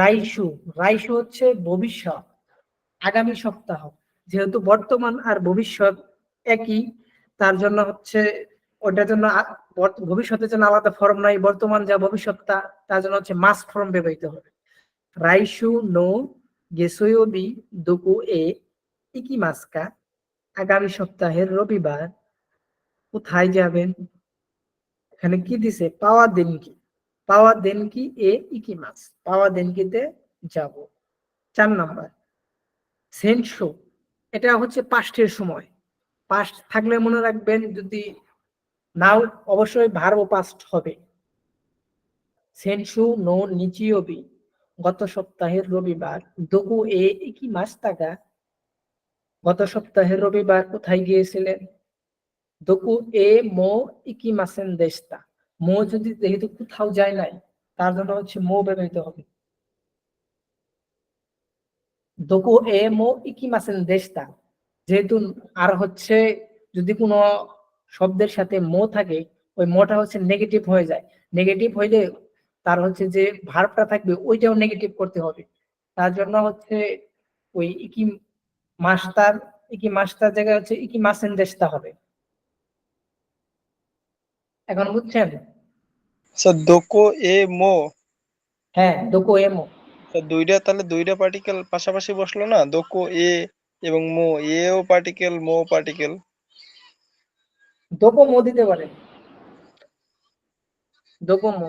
রাইসু। রাইসু হচ্ছে ভবিষ্যৎ, আগামী সপ্তাহ। যেহেতু বর্তমান আর ভবিষ্যৎ একই, তার জন্য হচ্ছে ওটার জন্য ভবিষ্যতের জন্য আলাদা ফর্ম নাই, বর্তমান যা ভবিষ্যৎটা তার জন্য হচ্ছে মাস ফর্ম ব্যবহৃত হবে। রাইসু নো গেসোয়োবি দোকু এ ইকি মাসকা, আগামী সপ্তাহের রবিবার কোথায় যাবেন। এখানে কি দিছে, পাওয়া দিন কি, পাওয়া দিন কি এ ইকি মাস, পাওয়া দিন কিতে যাব। 4 নাম্বার, সেনশো, এটা হচ্ছে পাস্টের সময়। পাস্ট থাকলে মনে রাখবেন, যদি নাও অবশ্যই ভার্ব পাস্ট হবে। সেনশু নো নিচিওবি, গত সপ্তাহের রবিবার, দোকু এ ইকি মাস টাকা, গত সপ্তাহে রবিবার কোথায় গিয়েছিলেন? দোকু এ মো ইকিমাসেন দেশটা। মো যদি যেহেতু কোথাও যায় নাই, তার জন্য হচ্ছে মো ব্যবহৃত হবে। দোকু এ মো ইকিমাসেন দেশটা, যেহেতু আর হচ্ছে যদি কোনো শব্দের সাথে মো থাকে, ওই মোটা হচ্ছে নেগেটিভ হয়ে যায়। নেগেটিভ হইলে তার হচ্ছে যে ভার্বটা থাকবে ওইটাও নেগেটিভ করতে হবে। তার জন্য হচ্ছে ওই ইকি মাস্টার জায়গায় হচ্ছে ইকি মাসেন দেশটা হবে। এখন বুঝছেন? আচ্ছা, দোকো এ মো, হ্যাঁ, দোকো এ মো। তাহলে দুইটা পার্টিকেল পাশাপাশি বসলো না, দোকো এ এবং মো, এও পার্টিকেল মো পার্টিকেল। দোকো মো দিতে পারেন, দোকো মো।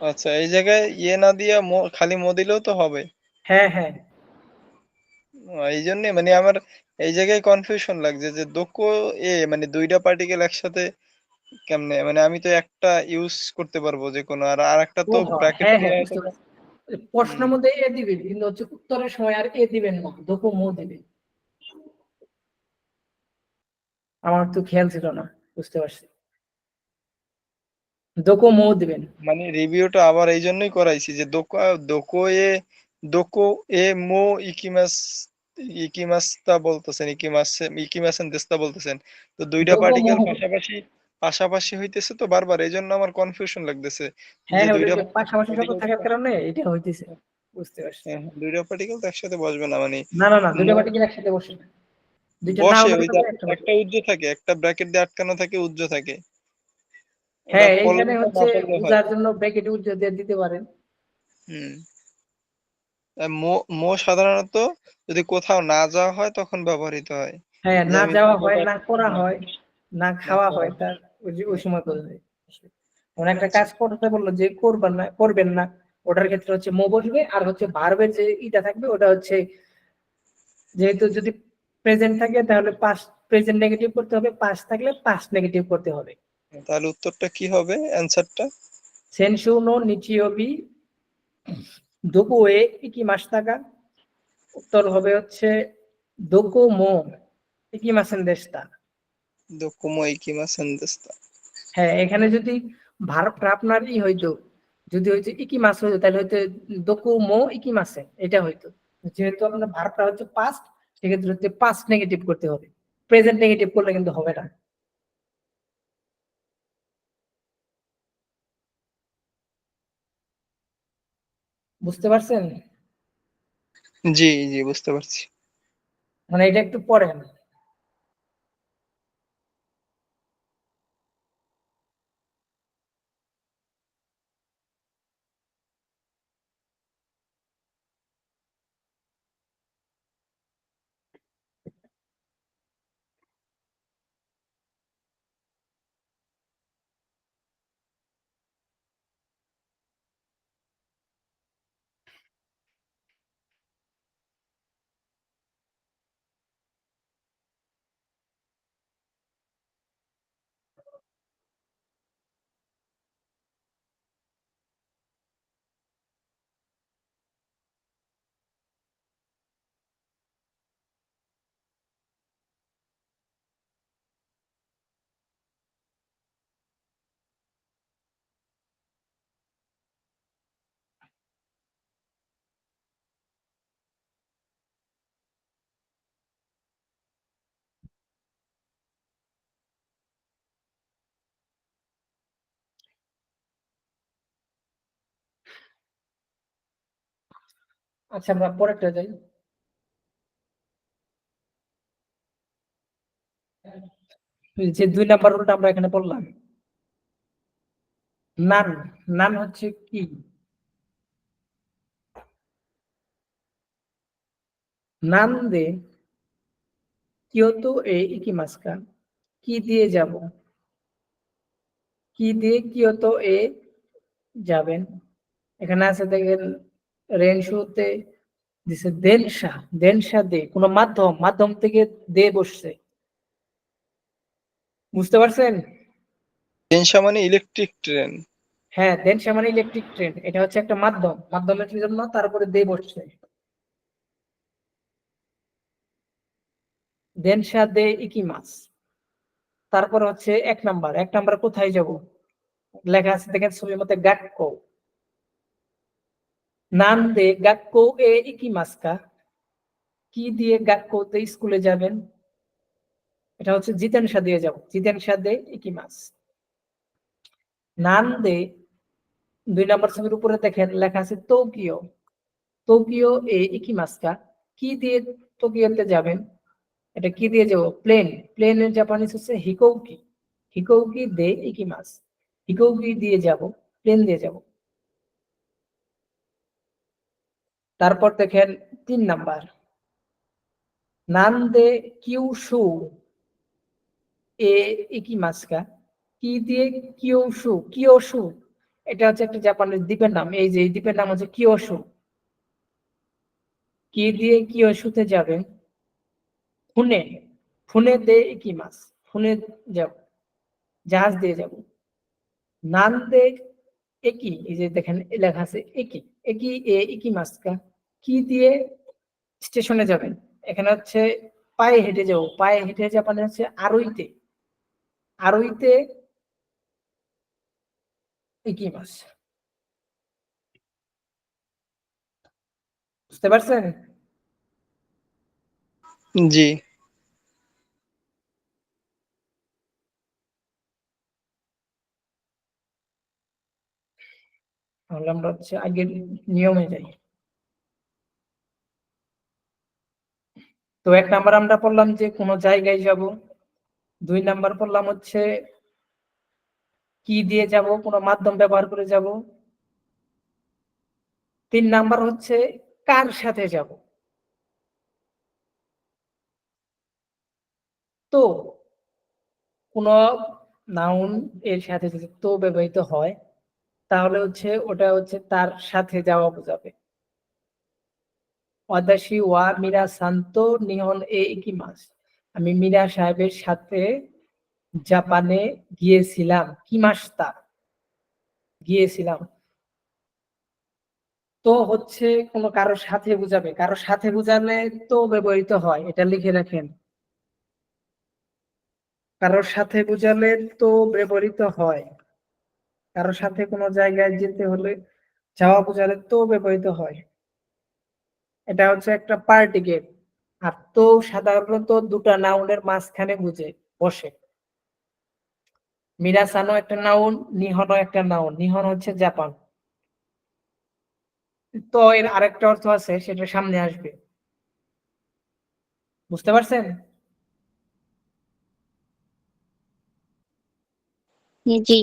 আচ্ছা, এই জায়গায় ইয়ে না দিয়া মো, খালি মো দিলেও তো হবে। হ্যাঁ হ্যাঁ, এই জন্য মানে আমার এই জায়গায় কনফিউশন লাগছে যে দোকো এ মানে দুইটা পার্টিকেল একসাথে কেমনে, মানে আমি তো একটা ইউজ করতে পারবো যে কোনো, আর আরেকটা ও তো হ্যাঁ ব্র্যাকেটে হ্যাঁ হ্যাঁ, দেওয়া আছে। বুঝতে পারছি। প্রশ্নের মধ্যে এ দিবেন, কিন্তু হচ্ছে উত্তরের সময় আর এ দিবেন না, দোকো মো দিবেন। আমার তো খেয়াল ছিল না, বুঝতে পারছি। দোকো মো দিবেন। মানে রিভিউটা আবার এই জন্যই করাইছি যে দোকো এ মো ইকিমাস্তা বলতেছেন, ইকিমাসেন দেস্তা বলতেছেন, তো দুইটা দোকো মো পার্টিকেল হবে। পাশাপাশি পাশাপাশি হইতেছে তো বারবার, এই জন্য আমার কনফিউশন লাগতেছে হ্যাঁ যে হ্যাঁ, ওটা দুইটা যে পাশাপাশি শব্দ পার্টিকেল থাকার কারণে এটা হইতেছে, বুঝতে পারছি। হ্যাঁ হ্যাঁ, দুইটা পার্টিকেল তো একসাথে বসবে না মানে। না না না, দুইটা মো পার্টিকেল একসাথে বসে না, দুইটা নাও বসে, হতে ওই যে পারে, একটা বসে। একটা উজ্জ থাকে, একটা ব্র্যাকেট দিয়ে আটকানো থাকে, উজ্জ থাকে, ওটা হ্যাঁ, পড়লে এইখানে না হচ্ছে পড়লে হয়। বুঝার জন্য ব্র্যাকেট উজ্জ্বল দিয়ে দিতে পারেন। হুম। মো মো সাধারণত যদি কোথাও না যাওয়া হয় তখন ব্যবহৃত হয়, হ্যাঁ, যে না আমি যাওয়া হয়, কোথাও না করা হ্যাঁ, হয়, না না খাওয়া করা হয়, হয়। তার ওই সময় করবে। কোন একটা আচ্ছা কাজ করতে বললো যে করবেন না, ওটার ক্ষেত্রে হচ্ছে মো বসবে, আর হচ্ছে ভার্বের যে ইটা থাকবে ওটা হচ্ছে, যেহেতু যদি প্রেজেন্ট থাকে তাহলে পাস্ট প্রেজেন্ট নেগেটিভ করতে হবে, পাস্ট থাকলে পাস্ট নেগেটিভ করতে হবে। তাহলে উত্তরটা কি হবে, অ্যান্সারটা? সেনশু নো নিচিওবি দোকো এ ইকিমাশিতা। উত্তর হবে হচ্ছে দোকো মো ইকিমাসেন দেশটা। দোকোমো ইকিমাসেন দেস্তা। হ্যাঁ, এখানে যদি ভার্বটা আপনার হইতো, যদি হইতো ইকিমাস হইতো, তাহলে হয়তো দোকো মো ইকিমাসে এটা হইতো। যেহেতু আপনার ভার্বটা হচ্ছে পাস্ট, সেক্ষেত্রে হচ্ছে পাস্ট নেগেটিভ করতে হবে, প্রেজেন্ট নেগেটিভ করলে কিন্তু হবে না। বুঝতে পারছেন? জি জি, বুঝতে পারছি। মানে এটা একটু পড়েন। আচ্ছা, আমরা পরেরটা যাই। যে 2 নাম্বার রুলটা আমরা এখানে পড়লাম, নান। নান হচ্ছে কি? নান দে কিয়োতো এ ইকিমাসকা, কি দিয়ে যাব, কি দিয়ে কিয়োতো এ যাবেন। এখানে আছে দেখেন, রেনশুতে দিছে দেনশা, দেনশা দে, কোন মাধ্যম থেকে দে বসছে, বুঝতে পারছেন? ডেনসা মানে ইলেকট্রিক ট্রেন। হ্যাঁ, দেনশা মানে ইলেকট্রিক ট্রেন, এটা হচ্ছে একটা মাধ্যমের জন্য তারপরে দে বসছে। দেনশা দে ইকিমাস। তারপর হচ্ছে 1 নাম্বার কোথায় যাব? লেখা আছে দেখেন ছবির মধ্যে গাক্কো। নান দে গাক্কো এ ইকিমাসকা, কি দিয়ে গাক্কোতে স্কুলে যাবেন? এটা হচ্ছে জিতেনশা দিয়ে যাব, জিতেনশা দে ইকিমাস। নান দে 2 নাম্বার ছবির উপরে দেখেন লেখা আছে টোকিও, টোকিও এ ইকিমাসকা, কি দিয়ে টোকিওতে যাবেন? এটা কি দিয়ে যাব? প্লেন। প্লেনের জাপানিজ হচ্ছে হিকৌকি, হিকৌকি দে ইকিমাস, হিকৌকি দিয়ে যাব, প্লেন দিয়ে যাব। তারপর দেখেন 3 নাম্বার, নান দে কিউশু এ ইকিমাসকা, কি দিয়ে কিয়োশু, কিয়োশু এটা হচ্ছে একটা জাপানের দ্বীপের নাম, এই যে এই দ্বীপের নাম হচ্ছে কিয়োশু, কি দিয়ে কিয়োশুতে যাবেন? ফুনে, ফুনে দে ইকিমাস, ফুনে যাব, জাহাজ দিয়ে যাব। নান দে একি, এই যে দেখেন লেখা আছে একি, একি এ ইকিমাসকা, কি দিয়ে স্টেশনে যাবেন? এখানে হচ্ছে পায়ে হেঁটে যাব, পায়ে হেঁটে জাপানে হচ্ছে আরোইতে, আরোইতে ইকিমাস। বুঝতে পারছেন? জি। তাহলে আমরা হচ্ছে আগের নিয়মে যাই। তো 1 নাম্বার আমরা পড়লাম যে কোন জায়গায় যাব, 2 নাম্বার পড়লাম হচ্ছে কি দিয়ে যাব, কোন মাধ্যম ব্যবহার করে যাব। 3 নাম্বার হচ্ছে কার সাথে যাব। তো কোন নাউন এর সাথে যদি তো ব্যবহৃত হয় তাহলে হচ্ছে ওটা হচ্ছে তার সাথে যাওয়া বোঝাবে। ওয়াদাশি ওয়া মিরা সান্তো নিহন এ ইকিমাস, আমি মীরা সাহেবের সাথে জাপানে গিয়েছিলাম, কিমাস্তা গিয়েছিলাম। তো হচ্ছে কোনো কারোর সাথে বুঝাবে, কারোর সাথে বুঝালে তো ব্যবহৃত হয়, এটা লিখে রাখেন। কারোর সাথে বুঝালে তো ব্যবহৃত হয়, কারোর সাথে কোনো জায়গায় যেতে হলে যাওয়া বোঝালে তো ব্যবহৃত হয়। এটা হচ্ছে একটা পার্টিকেল। আর তো সাধারণত 2টা নাউনের মাঝখানে বুঝে বসে। মিরাসানো একটা নাউন, নিহনও একটা নাউন। নিহন হচ্ছে জাপান। তো এর আরেকটা অর্থ আছে, সেটা সামনে আসবে। বুঝতে পারছেন? জি।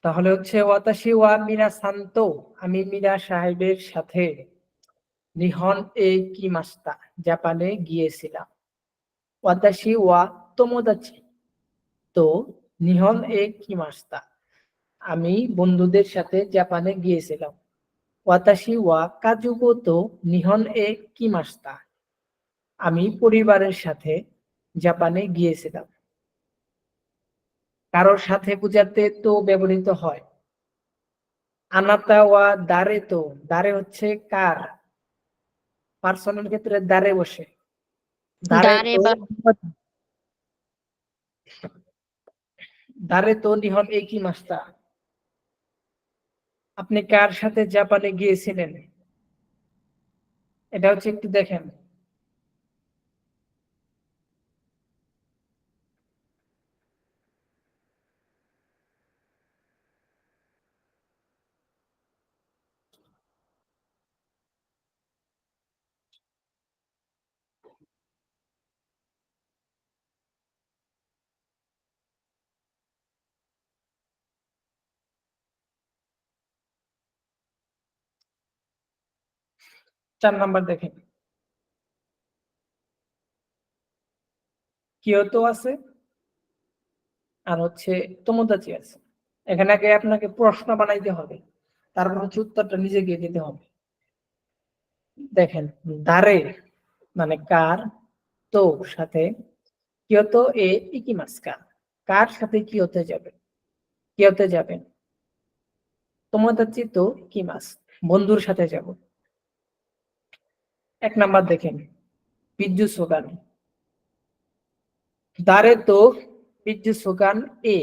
তাহলে হচ্ছে ওয়াতাশি ওয়া মিরা সান্তো, আমি মীরা সাহেবের সাথে নিহন এ কিমাস্তা, জাপানে গিয়েছিলাম। ওয়াতাশি ওয়া তোমোদাচি, তো নিহন এ কিমাস্তা, আমি বন্ধুদের সাথে জাপানে গিয়েছিলাম। ওয়াতাশি ওয়া কাজুগো তো নিহন এ কিমাস্তা, আমি পরিবারের সাথে জাপানে গিয়েছিলাম। কারোর সাথে বুঝাতে তো ব্যবহৃত হয়। আনাতা ওয়া দারে তো, দারে হচ্ছে কার, পার্সনের ক্ষেত্রে দারে বসে। দারে দারে তো, বা দারে তো নিহন এ কিমাস্তা, আপনি কার সাথে জাপানে গিয়েছিলেন? এটা হচ্ছে একটু দেখেন। চার নাম্বার দেখেন, কিয়োতো আছে আর হচ্ছে তোমোদাচি আছে। এখানে আগে আপনাকে প্রশ্ন বানাইতে হবে, তারপর হচ্ছে উত্তরটা নিজে গিয়ে দিতে হবে। দেখেন, দারে মানে কার, তো সাথে, কিয়োতো এ ইকিমাস্কা, কার সাথে কিয়োতে যাবে, কিয়োতে যাবেন। তোমোদাচি তো ইকিমাস, বন্ধুর সাথে যাব। 1 নাম্বার দেখেন, বিদ্যুৎ সোগান দারে তো বিদ্যুৎ সোগান এ,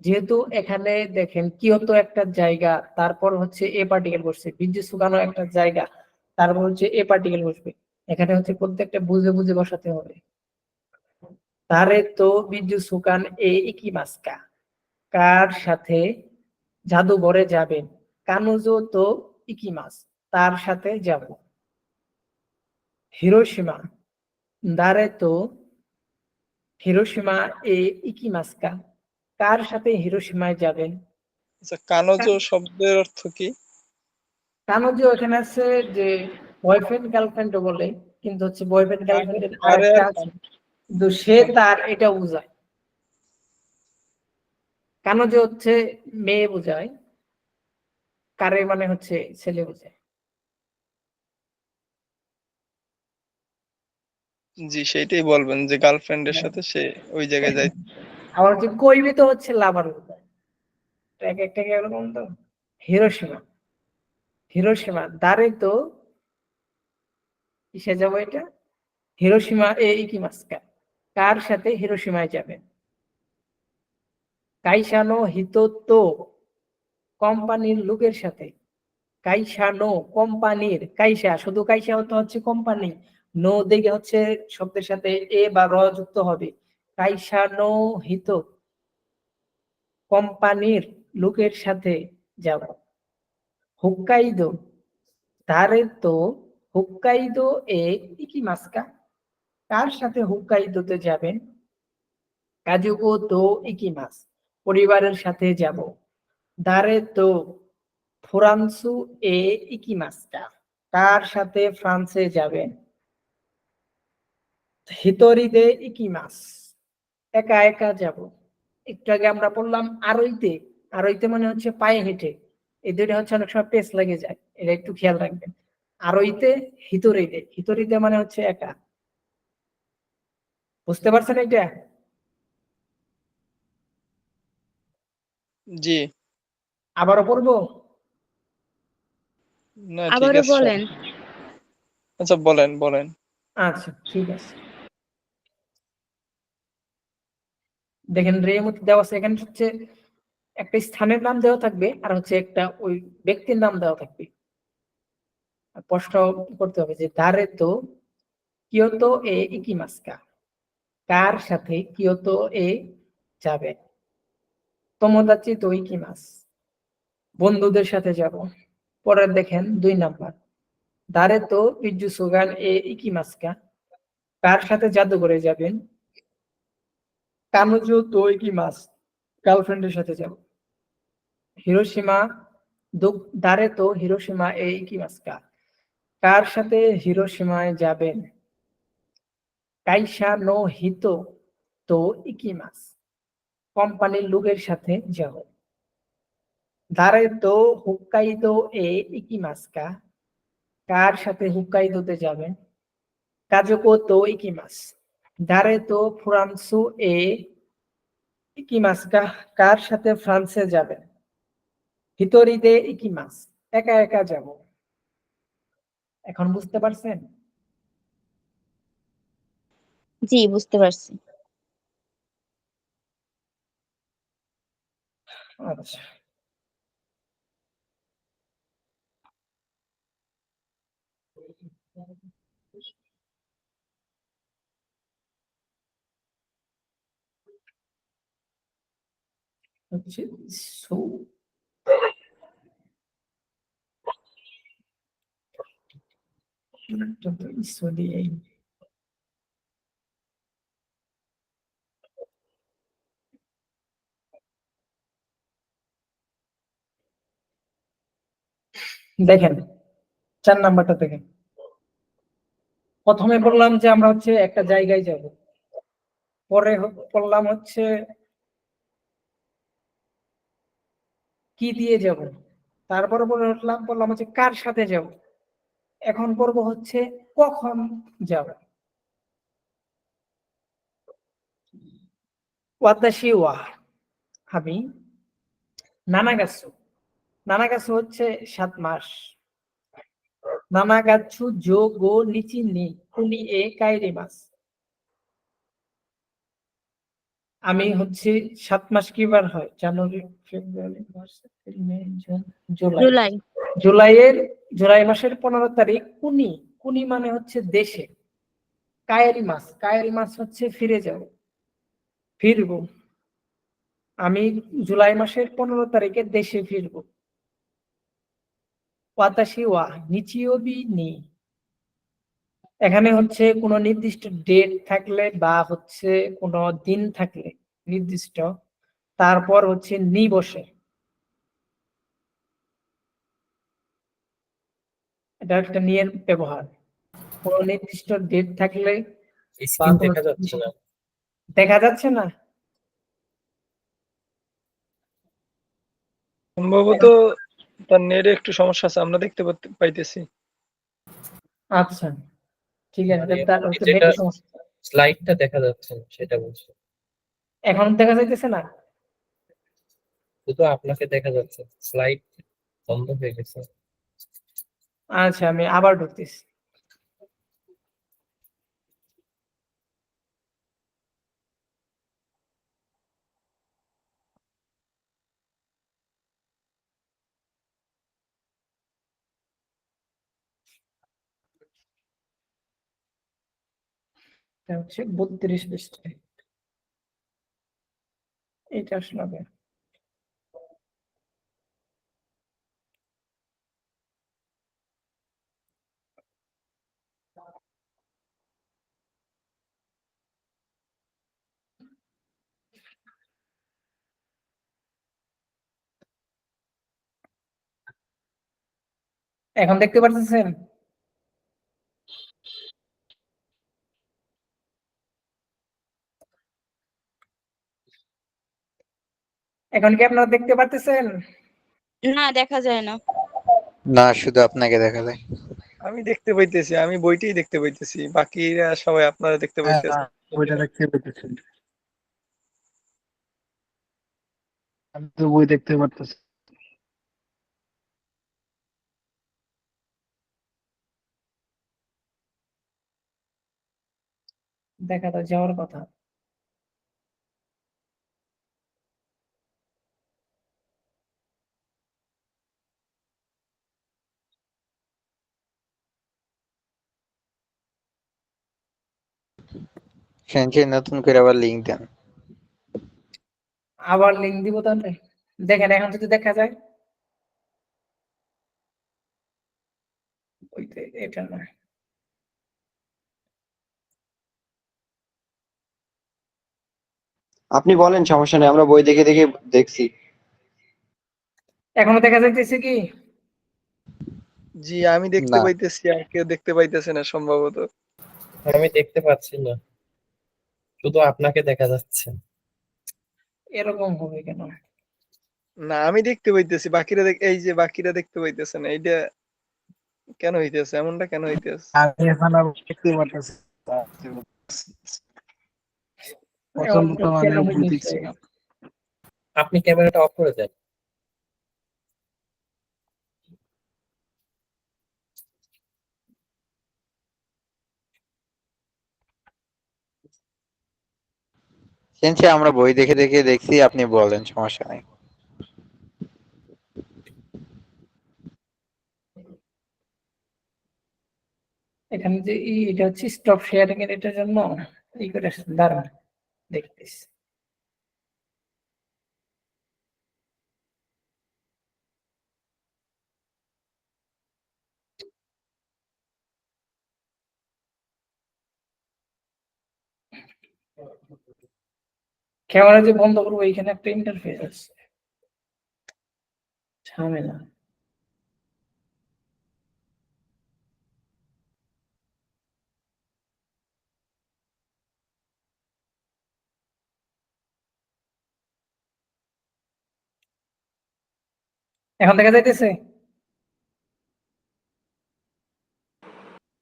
যেহেতু এখানে দেখেন কিয়তো একটা জায়গা, তারপর হচ্ছে এ পার্টিকেল বসছে, বিদ্যুৎ সোগানও একটা জায়গা, তারপর হচ্ছে এ পার্টিকেল বসবে। এখানে হচ্ছে প্রত্যেকটা বুঝে বুঝে বসাতে হবে। দারে তো বিদ্যুৎ সোগান এ ইকিমাস্কা, কার সাথে জাদুঘরে যাবেন? কানুজো তো ইকিমাস, তার সাথে যাব। হিরোশিমা দারে তো হিরোশিমা এ ইকিমাস্কা, কার সাথে হিরোশিমায় যাবেন? আচ্ছা, কানোজো শব্দের অর্থ কি? কানুজো এখানে আছে যে বয়ফ্রেন্ড গার্লফ্রেন্ড বলে, কিন্তু হচ্ছে বয়ফ্রেন্ড গার্লফ্রেন্ডের আরে আরেকটা আর আছে, কিন্তু সে তার এটা বোঝায়। কানুজো হচ্ছে মেয়ে বোঝায়, কারে মানে হচ্ছে ছেলে বোঝায়। জি, সেইটাই বলবেন যে গার্লফ্রেন্ডের সাথে সে ওই জায়গায় যায়। আবার হচ্ছে কইবে তো হচ্ছে লাভার বোঝায়। এক একটা এরকম তো। হিরোশিমা হিরোশিমা দারে তো কিসে যাবো এটা? হিরোশিমা এ ইকিমাস্কা, কার সাথে হিরোশিমায় যাবেন? কাইসানো হিতোতো, কোম্পানির লোকের সাথে। কাইসানো কোম্পানির, কাইসা শুধু কাইসা হতে হচ্ছে কোম্পানি, নো দিকে হচ্ছে শব্দের সাথে এ বা র যুক্ত হবে। কাইসানো হিত, কোম্পানির লোকের সাথে যাব। হুক্কাইদো তারে তো হুক্কাইদো এ ইকিমাস্কা, কার সাথে হুক্কাইদোতে যাবেন? কাজুকো তো ইকিমাস, পরিবারের সাথে যাব। দারে তো ফ্রান্সু এ ইকিমাস্কা, কার সাথে ফ্রান্সে যাবেন? হিতরিদে ইকিমাস, একা একা যাব। একটু আগে আমরা পড়লাম আরইতে, আরইতে মানে হচ্ছে পায়ে হেঁটে। এই দুইটা হচ্ছে অনেক সময় পেস লেগে যায়, এটা একটু খেয়াল রাখবেন। আরইতে হিতরিদে, হিতরিদে মানে হচ্ছে একা। বুঝতে পারছেন এটা? জি, আবারও পড়বো? না ঠিক আবারও আছে বলেন। আচ্ছা, বলেন বলেন। আচ্ছা ঠিক আছে, দেখেন রে মধ্যে দেওয়া আছে, এখানে হচ্ছে একটা স্থানের নাম দেওয়া থাকবে আর হচ্ছে একটা ওই ব্যক্তির নাম দেওয়া থাকবে। প্রশ্ন করতে হবে যে দারে তো কিয়োতো এ ইকিমাস্কা, কার সাথে কিয়োতো এ যাবে? তোমোদাচি তো ইকিমাস, বন্ধুদের সাথে যাব। পরের দেখেন 2 নাম্বার, দারে তো ইজু সুগান এ ইকিমাস্কা, কার সাথে জাদুঘরে যাবেন? কানুজো তো ইকিমাস, গার্লফ্রেন্ডের সাথে যাব। হিরোশিমা দারে তো হিরোশিমা এ ইকিমাস্কা, কার সাথে হিরোশিমায় যাবেন? কাইসা নো হিতো তো ইকিমাস, কোম্পানির লোকের সাথে যাব। দারে তো হুক্কাইদো এ ইকিমাস্কা, কার সাথে হুক্কাইদোতে যাবেন? কাজুকো তো ইকিমাস, দারে তো ফ্রান্সু এ ইকিমাস্কা, কার সাথে ফ্রান্সে যাবেন? হিতরিদে ইকিমাস, একা একা যাব। এখন বুঝতে পারছেন? জি, বুঝতে পারছি। আচ্ছা, হচ্ছে দেখেন 4 নাম্বারটা দেখেন। প্রথমে বললাম যে আমরা হচ্ছে একটা জায়গায় যাব, পরে বললাম হচ্ছে কি দিয়ে যাব, তারপরে বললাম হচ্ছে কার সাথে যাব, এখন পর্ব হচ্ছে কখন যাব। ওয়াতাশি ওয়া, আমি নানাগাছু, নানাগাছু হচ্ছে 7 মাস। নানাগাচ্ছু জো গো নিচি নি কুনি এ কাইরিমাস। আমি হচ্ছে 7 মাস কিবার হয়? জানুয়ারি, ফেব্রুয়ারি, মার্চ, এপ্রিল, মে, জুন, জুলাই। জুলাই। জুলাই মাসের 15 তারিখ কুনি। কুনি মানে হচ্ছে দেশে। কায়েরি মাস হচ্ছে ফিরে যাও, ফিরবো। আমি জুলাই মাসের 15 তারিখে দেশে ফিরবো। ওয়াতাশি ওয়া নিচিওবি নি। এখানে হচ্ছে কোনো নির্দিষ্ট ডেট থাকলে বা হচ্ছে কোনো দিন থাকলে নির্দিষ্ট, তারপর হচ্ছে নি বসে। এটা একটা নিয়ের ব্যবহার। কোনো নির্দিষ্ট ডেট থাকলে বা স্ক্রিন কোনো দেখা যাচ্ছে না। দেখা যাচ্ছে না। সম্ভবত তার নেটে একটু সমস্যা আছে, আমরা দেখতে পাইতেছি। আচ্ছা, ঠিক আছে, মানে তার আপনি হচ্ছে যেটা নেটের সমস্যা। স্লাইডটা দেখা যাচ্ছে না, সেটা বলছি। এখন দেখা যাইতেছে না। শুধু আপনাকে দেখা যাচ্ছে, স্লাইড বন্ধ হয়ে গেছে। আচ্ছা, আমি আবার ঢুকতেছি। এটা হচ্ছে 32 পৃষ্ঠায়। এটা আসলে হবে। এখন দেখতে পারতেছেন? এখন কি আপনারা দেখতে পারতেছেন? না, দেখা যায় না। না, শুধু আপনাকে দেখা যায়। আমি দেখতে পাইতেছি, আমি বইটাই দেখতে পাইতেছি, বাকিরা সবাই আপনারা দেখতে হ্যাঁ, পাইতেছেন। বইটা দেখতে পেতেছি। আমি তো বই দেখতে পারতেছি। দেখা তো যাওয়ার কথা। সেনচে নতুন করে আবার লিঙ্ক দেন। আবার লিঙ্ক দিব তাহলে। দেখেন এখন যদি দেখা যায়। ওইটা, এটা না। আপনি বলেন, সমস্যা নেই, আমরা বই দেখে দেখে দেখছি। এখনো দেখা যাইতেছে কি? জি, আমি দেখতে না, পাইতেছি, আর কেউ দেখতে পাইতেছে না সম্ভবত। আমি দেখতে পাচ্ছি না, শুধু আপনাকে দেখা যাচ্ছে। এরকম হবে কেন? না, আমি দেখতে পাইতেছি, বাকিরা এই যে বাকিরা দেখতে পাইতেছে না, এইটা কেন হইতেছে? এমনটা কেন হইতেছে? আমি এখন আর দেখতে পারতেছি না। এমন পছন্দ তো কেন মানে বই হইতেছে? দেখছিলাম। আপনি ক্যামেরাটা অফ করে দেন। সেনচে আমরা বই দেখে দেখে দেখছি, আপনি বলেন, সমস্যা নাই। এখানে যে এটা হচ্ছে স্টপ শেয়ারিং এর, এটার জন্য এই করে দাঁড়ান দেখতেছি। ক্যামেরা যে বন্ধ করবো, এখানে একটা ইন্টারফেস আছে, ঝামেলা। এখন দেখা যাইতেছে?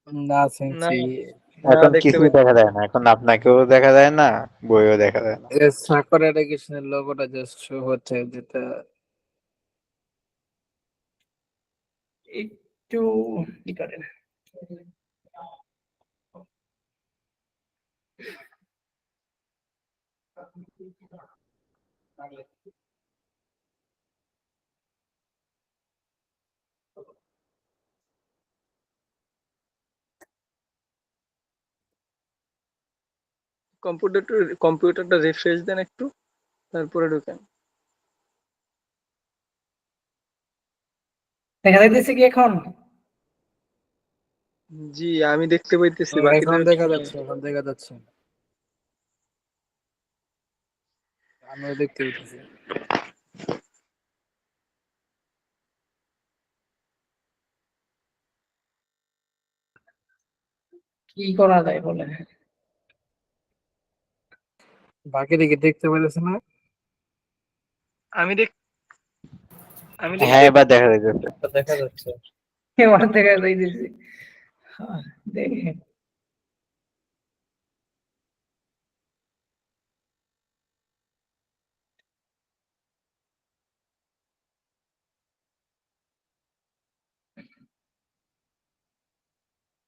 না না, শুনছি। না এখন দেখতে কিছুই পাইতেছি। দেখা যায় না, এখন আপনাকেও দেখা যায় না, বইও দেখা যায় না। সাকর এডুকেশনের লোগোটা জাস্ট শো হচ্ছে, যেটা একটু একটু ই করেন। কম্পিউটারটা রিফ্রেশ দেন একটু, তারপরে ঢোকেন। দেখা যাইতেছে কি এখন? জি, আমি দেখতে পাইতেছি, বাকিদের এখন দেখা যাচ্ছে, আমিও দেখতে পেতেছি। কি করা যায় বলেন? বাকি দিকে দেখতে পেতেছে না? আমি দেখ আমি দেখতে হ্যাঁ, এবার দেখা যাচ্ছে। তো দেখা যাচ্ছে। এবার দেখা যাইতেছে। হ্যাঁ, দেখেন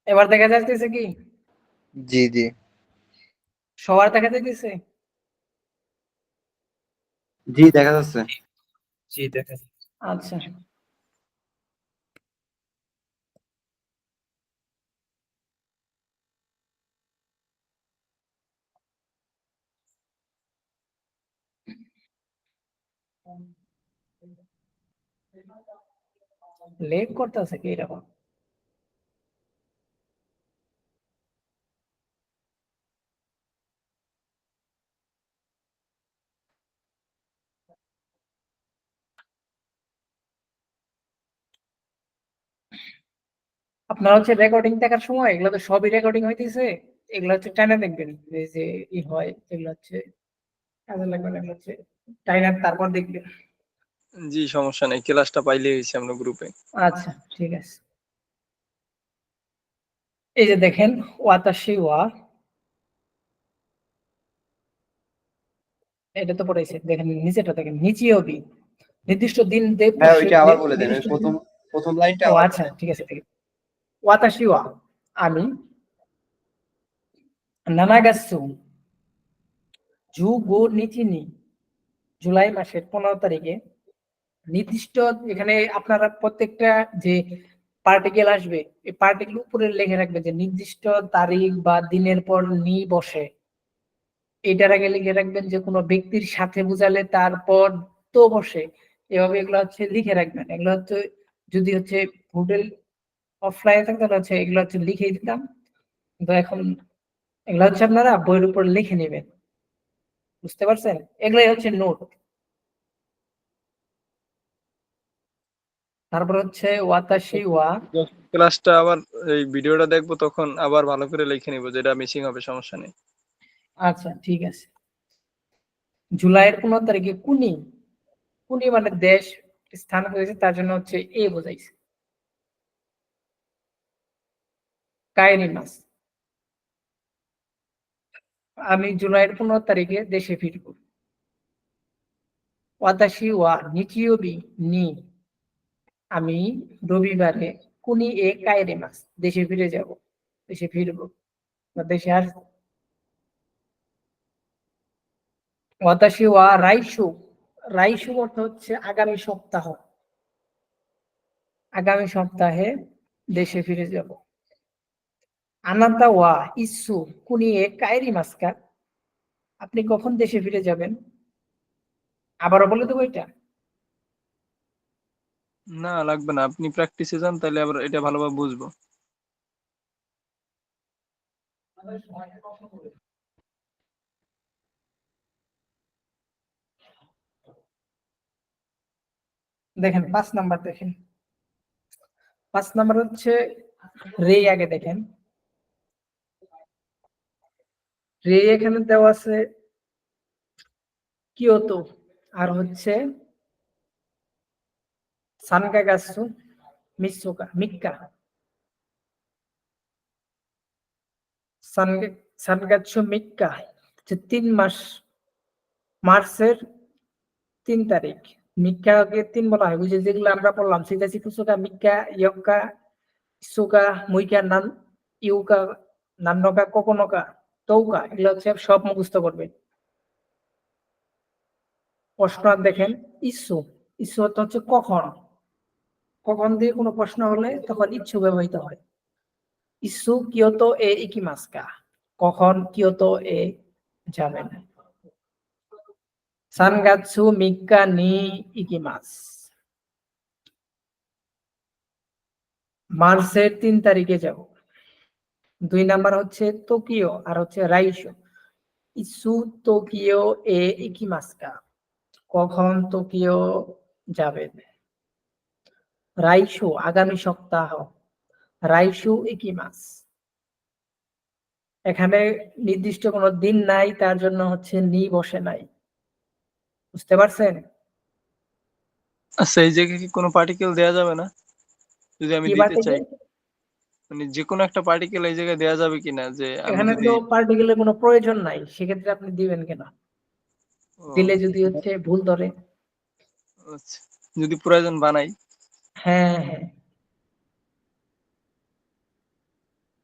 এবার দেখা যাইতেছে কি? জি জি। সবার দেখা যাইতেছে? জি দেখা যাচ্ছে। জি দেখা যাচ্ছে। আচ্ছা, লেট করতেছে কি এরকম? আপনার হচ্ছে রেকর্ডিং দেখার সময় এগুলো তো সবই রেকর্ডিং হইতেছে, এগুলো হচ্ছে টাইনা দেখবেন, এই যে ই হয় এগুলো হচ্ছে কাজে লাগবে না, এগুলো হচ্ছে টাইনার তারপর দেখবেন। জি, সমস্যা নেই, ক্লাসটা পাইলে হয়েছে আমরা গ্রুপে। আচ্ছা ঠিক আছে, এই যে দেখেন ওয়াতাশি ওয়া, এটা তো পড়াইছে, দেখেন নিচেটা দেখেন নিচিওবি, নির্দিষ্ট দিন হ্যাঁ ওইটা আবার বলে দেন, ওই নির্দিষ্ট প্রথম দিন- প্রথম লাইনটা ও আবার আচ্ছা বলেন। ঠিক আছে, ঠিক আছে। ওয়াতাশি ওয়া, আমি নানাগাসু জু গো নিচিনি, জুলাই মাসের 15 তারিখে নির্দিষ্ট, এখানে আপনারা প্রত্যেকটা যে পার্টিকেল আসবে এই পার্টিকেল উপরে লিখে রাখবে যে নির্দিষ্ট তারিখ বা দিনের পর নি বসে, এটার আগে লিখে রাখবেন যে কোনো ব্যক্তির সাথে বুঝালে তারপর তো বসে, এভাবে এগুলো হচ্ছে লিখে রাখবেন। এগুলো হচ্ছে যদি হচ্ছে হোটেল অফলাইনে থাকে তাহলে হচ্ছে এগুলো হচ্ছে লিখে দিতাম, কিন্তু এখন এগুলো হচ্ছে আপনারা বইয়ের উপর লিখে নেবেন, বুঝতে পারছেন? এগুলাই হচ্ছে নোট। তারপর হচ্ছে ওয়াতাশি ওয়া, ক্লাসটা আবার, এই ভিডিওটা দেখবো তখন আবার ভালো করে লিখে নিবো, যেটা মিসিং হবে সমস্যা নেই। আচ্ছা ঠিক আছে। জুলাইয়ের 15 তারিখে কুনি, কুনি মানে দেশ স্থান হয়েছে, তার জন্য হচ্ছে এ বোঝাইছে। কায়েরি মাস, আমি জুলাইয়ের 15 তারিখে দেশে ফিরব। ওয়াতাশি ওয়া নিচিওবি নি, আমি রবিবারে কুনি এ কায়েরি মাস, দেশে ফিরে যাব, দেশে ফিরব বা দেশে আস। ওয়াতাশি ওয়া রাইশু, রাইশু অর্থ হচ্ছে আগামী সপ্তাহ, আগামী সপ্তাহে দেশে ফিরে যাব। আনাতা ওয়া ইসু কুনি এ কায়েরি মাসকা, আপনি কখন দেশে ফিরে যাবেন? আবারও বলে দেবো এটা? না লাগবে না, আপনি প্র্যাকটিসে যান, তাহলে আবার এটা ভালোভাবে বুঝবো। দেখেন 5 নাম্বার, দেখেন 5 নাম্বার হচ্ছে রে, আগে দেখেন রে এখানে দেওয়া আছে কিয়োতো, আর হচ্ছে সানকাগাসু মিসোকা মিক্কা, সানগাচ্ছু মিক্কা হচ্ছে 3 মাস, মার্চের 3 তারিখ। মিক্কাকে 3 বলা হয়, বুঝে যেগুলো আমরা পড়লাম সিতাসি কুসুকা মিক্কা ইয়ক্কা ইসুকা, মুইকা, নান, ইউকা, নান্নকা, কোকোনকা, তৌকা, এগুলো হচ্ছে সব মুখস্থ করবেন। প্রশ্ন দেখেন, ইসু, ইসু অর্থ হচ্ছে কখন, কখন দিয়ে কোনো প্রশ্ন হলে তখন ইচ্ছু ব্যবহৃত হয়। ইসু কিয়োতো এ ইকিমাস্কা, কখন কিয়োতো এ যাবেন। সানগাৎসু মিক্কা নি ইকিমাস, মার্চের 3 তারিখে যাব। 2 নাম্বার হচ্ছে টোকিও আর হচ্ছে রাইশো। ইসু টোকিও এ ইকিমাস্কা, কখন টোকিও যাবেন। রাইশু আগামী সপ্তাহ, রাইশু ইকিমাস। এখানে নির্দিষ্ট কোনো দিন নাই, তার জন্য হচ্ছে নি বসে নাই। বুঝতে পারছেন? আচ্ছা, এই জায়গায় কি কোনো পার্টিকেল দেয়া যাবে না যদি আমি কি দিতে বাটে চাই? মানে যে কোনো একটা পার্টিকেল এই জায়গায় দেয়া যাবে কিনা, যে আমি এখানে যদি তো পার্টিকেলের কোনো প্রয়োজন নাই, সেক্ষেত্রে আপনি দিবেন কেন? ও, দিলে যদি হচ্ছে ভুল ধরে। আচ্ছা, যদি প্রয়োজন বানাই। হ্যাঁ হ্যাঁ,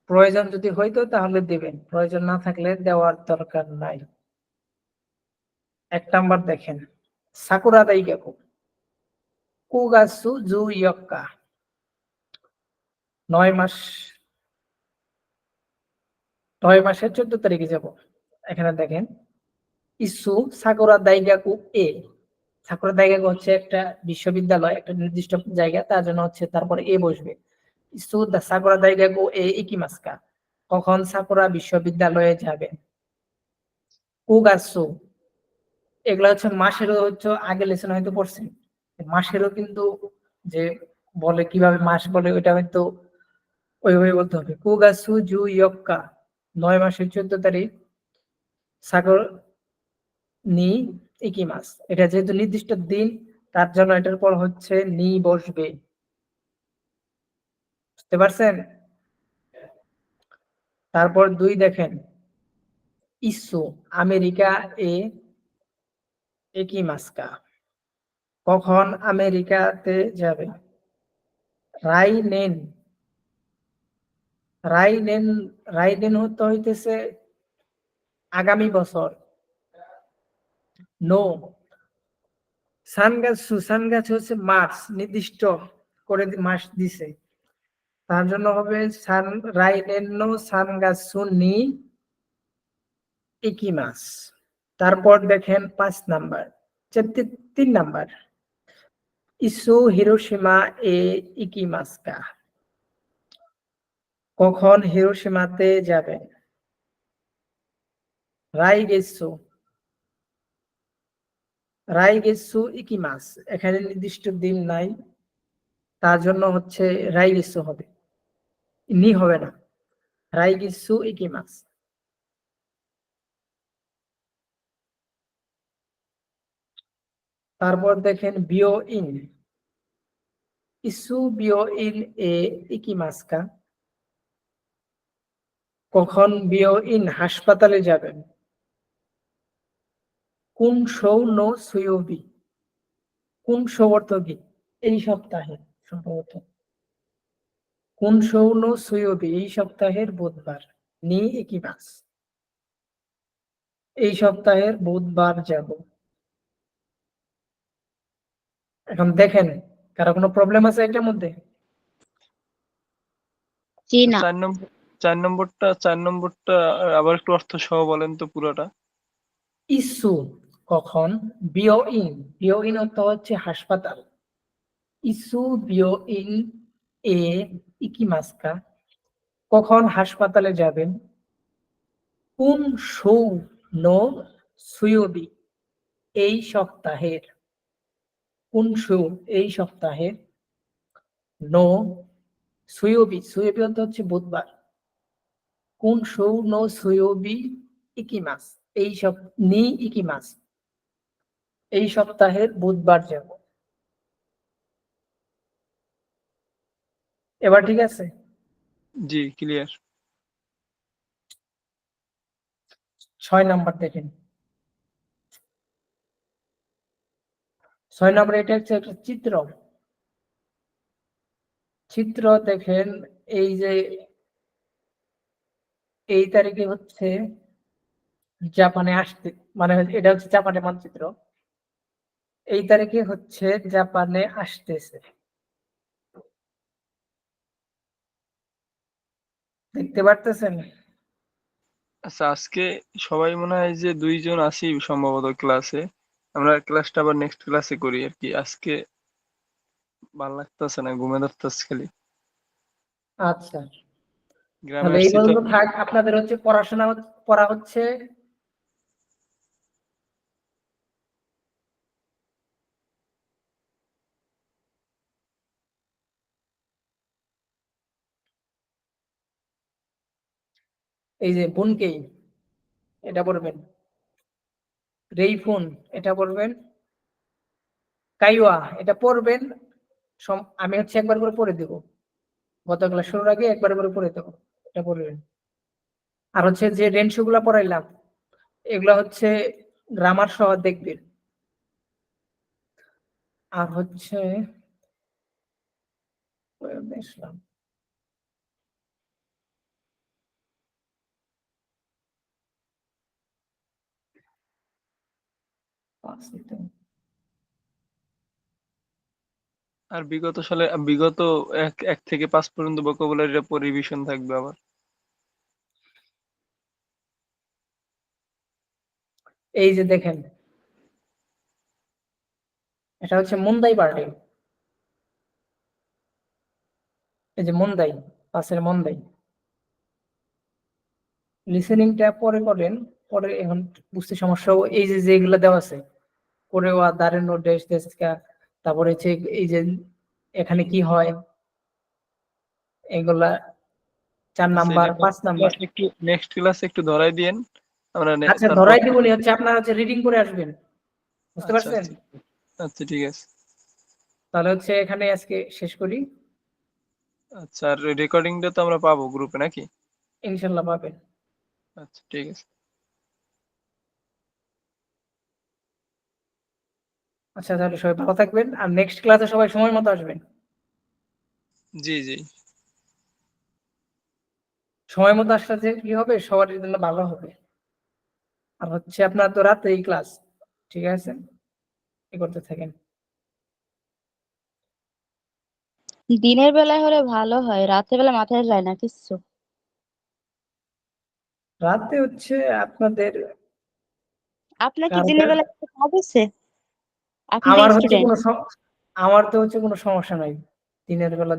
প্রয়োজন যদি হইতো তাহলে দিবেন, প্রয়োজন না থাকলে দেওয়ার দরকার নাই। 1 নাম্বার দেখেন, সাকুরা দাইগাকু, কুগাসু জু ইয়ক্কা, 9 মাস, 9 মাসের 14 তারিখে যাব। এখানে দেখেন, ইসু সাকুরা দাইগাকু এ, সাকুরা দাইগাকু হচ্ছে একটা বিশ্ববিদ্যালয়, একটা নির্দিষ্ট জায়গা, তার জন্য হচ্ছে তারপরে এ বসবে। ইসু দা সাকুরা দাইগাকু এ ইকিমাস্কা, কখন সাকুরা বিশ্ববিদ্যালয়ে যাবেন। কুগাসু, এগুলা হচ্ছে মাসেরও হচ্ছে আগে লেসন হয়তো পড়ছেন। মাসেরও কিন্তু যে বলে কিভাবে মাস বলে, ওইটা হয়তো ওইভাবে বলতে হবে। কুগাসু জু ইয়ক্কা, 9 মাসের 14 তারিখ, সাগর নি ইকিমাস। এটা যেহেতু নির্দিষ্ট দিন, তার জন্য এটার পর হচ্ছে নি বসবে। বুঝতে পারছেন? তারপর 2 দেখেন, ইসু আমেরিকা এ ইকিমাস্কা, কখন আমেরিকাতে যাবে। রাইনেন, রাইনেন, রাইনেন হইতেছে আগামী বছর। নো, সানগাছু, সানগাছু হচ্ছে মার্চ, নির্দিষ্ট করে মাস দিছে, তার জন্য হবে সান, রাইনেন নো সানগাছু নি ইকিমাস। তারপর দেখেন 5 নাম্বার, 3 নাম্বার, ইসু হিরোশিমা এ ইকিমাস্কা, কখন হিরোশিমাতে যাবেন। রাইগেসু, রাইগেসু ইকিমাস, এখানে নির্দিষ্ট দিন নাই, তার জন্য হচ্ছে রাইগেসু হবে, নি হবে না। রাইগেসু ইকিমাস। তারপর দেখেন বিও ইন, ইসু বিও ইন এ ইকিমাস্কা, কখন বিও ইন হাসপাতালে যাবেন। কোন শৌ নো সুয়োবি, কোন শৌ অর্থ কি, এই সপ্তাহে সম্ভবত। কোন শৌ নো সুয়োবি, এই সপ্তাহের বুধবার। নি ইকিমাস, এই সপ্তাহের বুধবার যাব। এখন দেখেন, কারো কোনো প্রবলেম আছে এটার মধ্যে? জি না। 4 নম্বর, 4 নম্বরটা আবার একটু অর্থ সহ বলেন তো পুরোটা। ইসু কখন, বিও ইন, বিও ইন অর্থ হচ্ছে হাসপাতাল। ইসু বিও ইন এ ইকিমাস্কা, কখন হাসপাতালে যাবেন। কোন শৌ নো সুয়োবি, এই সপ্তাহের। কোন শৌ, এই সপ্তাহের। নো সুয়োবি, সুয়োবি অর্থ হচ্ছে বুধবার। কোন শৌ নো সুয়োবি ইকিমাস, এই সপ, নি ইকিমাস, এই সপ্তাহের বুধবার যাব। এবার ঠিক আছে? জি, ক্লিয়ার। 6 নাম্বার দেখেন, 6 নম্বরে এটা হচ্ছে একটা চিত্র। চিত্র দেখেন, এই যে এই তারিখে হচ্ছে জাপানে আসতে, মানে এটা হচ্ছে জাপানের মানচিত্র, এই তারিখে হচ্ছে জাপানে আসতেছে, দেখতে পারতেছেন? আচ্ছা, আজকে সবাই মনে হয় যে 2 জন আছি সম্ভবত ক্লাসে। আমরা ক্লাসটা আবার নেক্সট ক্লাসে করি আর কি। আজকে ভাল লাগতেছে না, ঘুমে ধরতেছে খালি। আচ্ছা, গ্রামে তাহলে এই আসছি তো। পর্যন্ত থাক। আপনাদের হচ্ছে পড়াশোনা পড়া হচ্ছে, এই যে বুনকেই এটা পড়বেন, রেইফুন এটা পড়বেন, কাইওয়া এটা পড়বেন। আমি হচ্ছে একবার করে পড়ে দেবো, গত ক্লাস শুরুর আগে একবার করে পড়ে দেবো, এটা পড়বেন। আর হচ্ছে যে রেনশো গুলা পড়াইলাম, এগুলা হচ্ছে গ্রামার সহ দেখবেন। আর হচ্ছে দেখলাম আর বিগত সালে বিগত 1 থেকে 5 পর্যন্ত ভোকাবুলারিটা পরে রিভিশন থাকবে আবার। এই যে দেখেন, এটা হচ্ছে মুন্দাই পার্টি, এই যে মুন্দাই, পাশের মুন্দাই। লিসেনিংটা পরে করেন, পরে এখন বুঝতে সমস্যা হবে। এই যে যেগুলো দেওয়া আছে, কোরেওয়া, দারেনো, ডেস ডেসকা, তারপরে হচ্ছে এই যে এখানে কি হয়, এগুলা 4 আচ্ছা, নাম্বার এটা 5 নাম্বার। নেক্সট ক্লাসে একটু ধরাই দিয়েন। আমরা আচ্ছা, তারপর। ধরাই দিবনি, হচ্ছে আপনারা হচ্ছে রিডিং করে আসবেন, বুঝতে আচ্ছা পারছেন? আচ্ছা আচ্ছা, ঠিক আছে। তাহলে হচ্ছে এখানে আজকে শেষ করি, আচ্ছা, আর রেকর্ডিংটা তো আমরা পাবো গ্রুপে নাকি? ইনশাল্লাহ পাবেন। আচ্ছা, ঠিক আছে। আচ্ছা, তাহলে সবাই ভালো থাকবেন, আর নেক্সট ক্লাসে সবাই সময় মতো আসবেন। জি জি। সময় মতো আসলে যে কি হবে, সবার জন্য ভালো হবে। আর হচ্ছে আপনার তো রাতে এই ক্লাস, ঠিক আছে, কি করতে থাকেন। দিনের বেলায় হলে ভালো হয়, রাতের বেলা মাথায় যায় না কিচ্ছু। রাতে হচ্ছে আপনাদের আপনার কি কার দিনের কার বেলা কাজ আছে? আপনি তো আমার হচ্ছে স্টুডেন্ট। আমার তো হচ্ছে কোনো সমস্যা নাই দিনের বেলা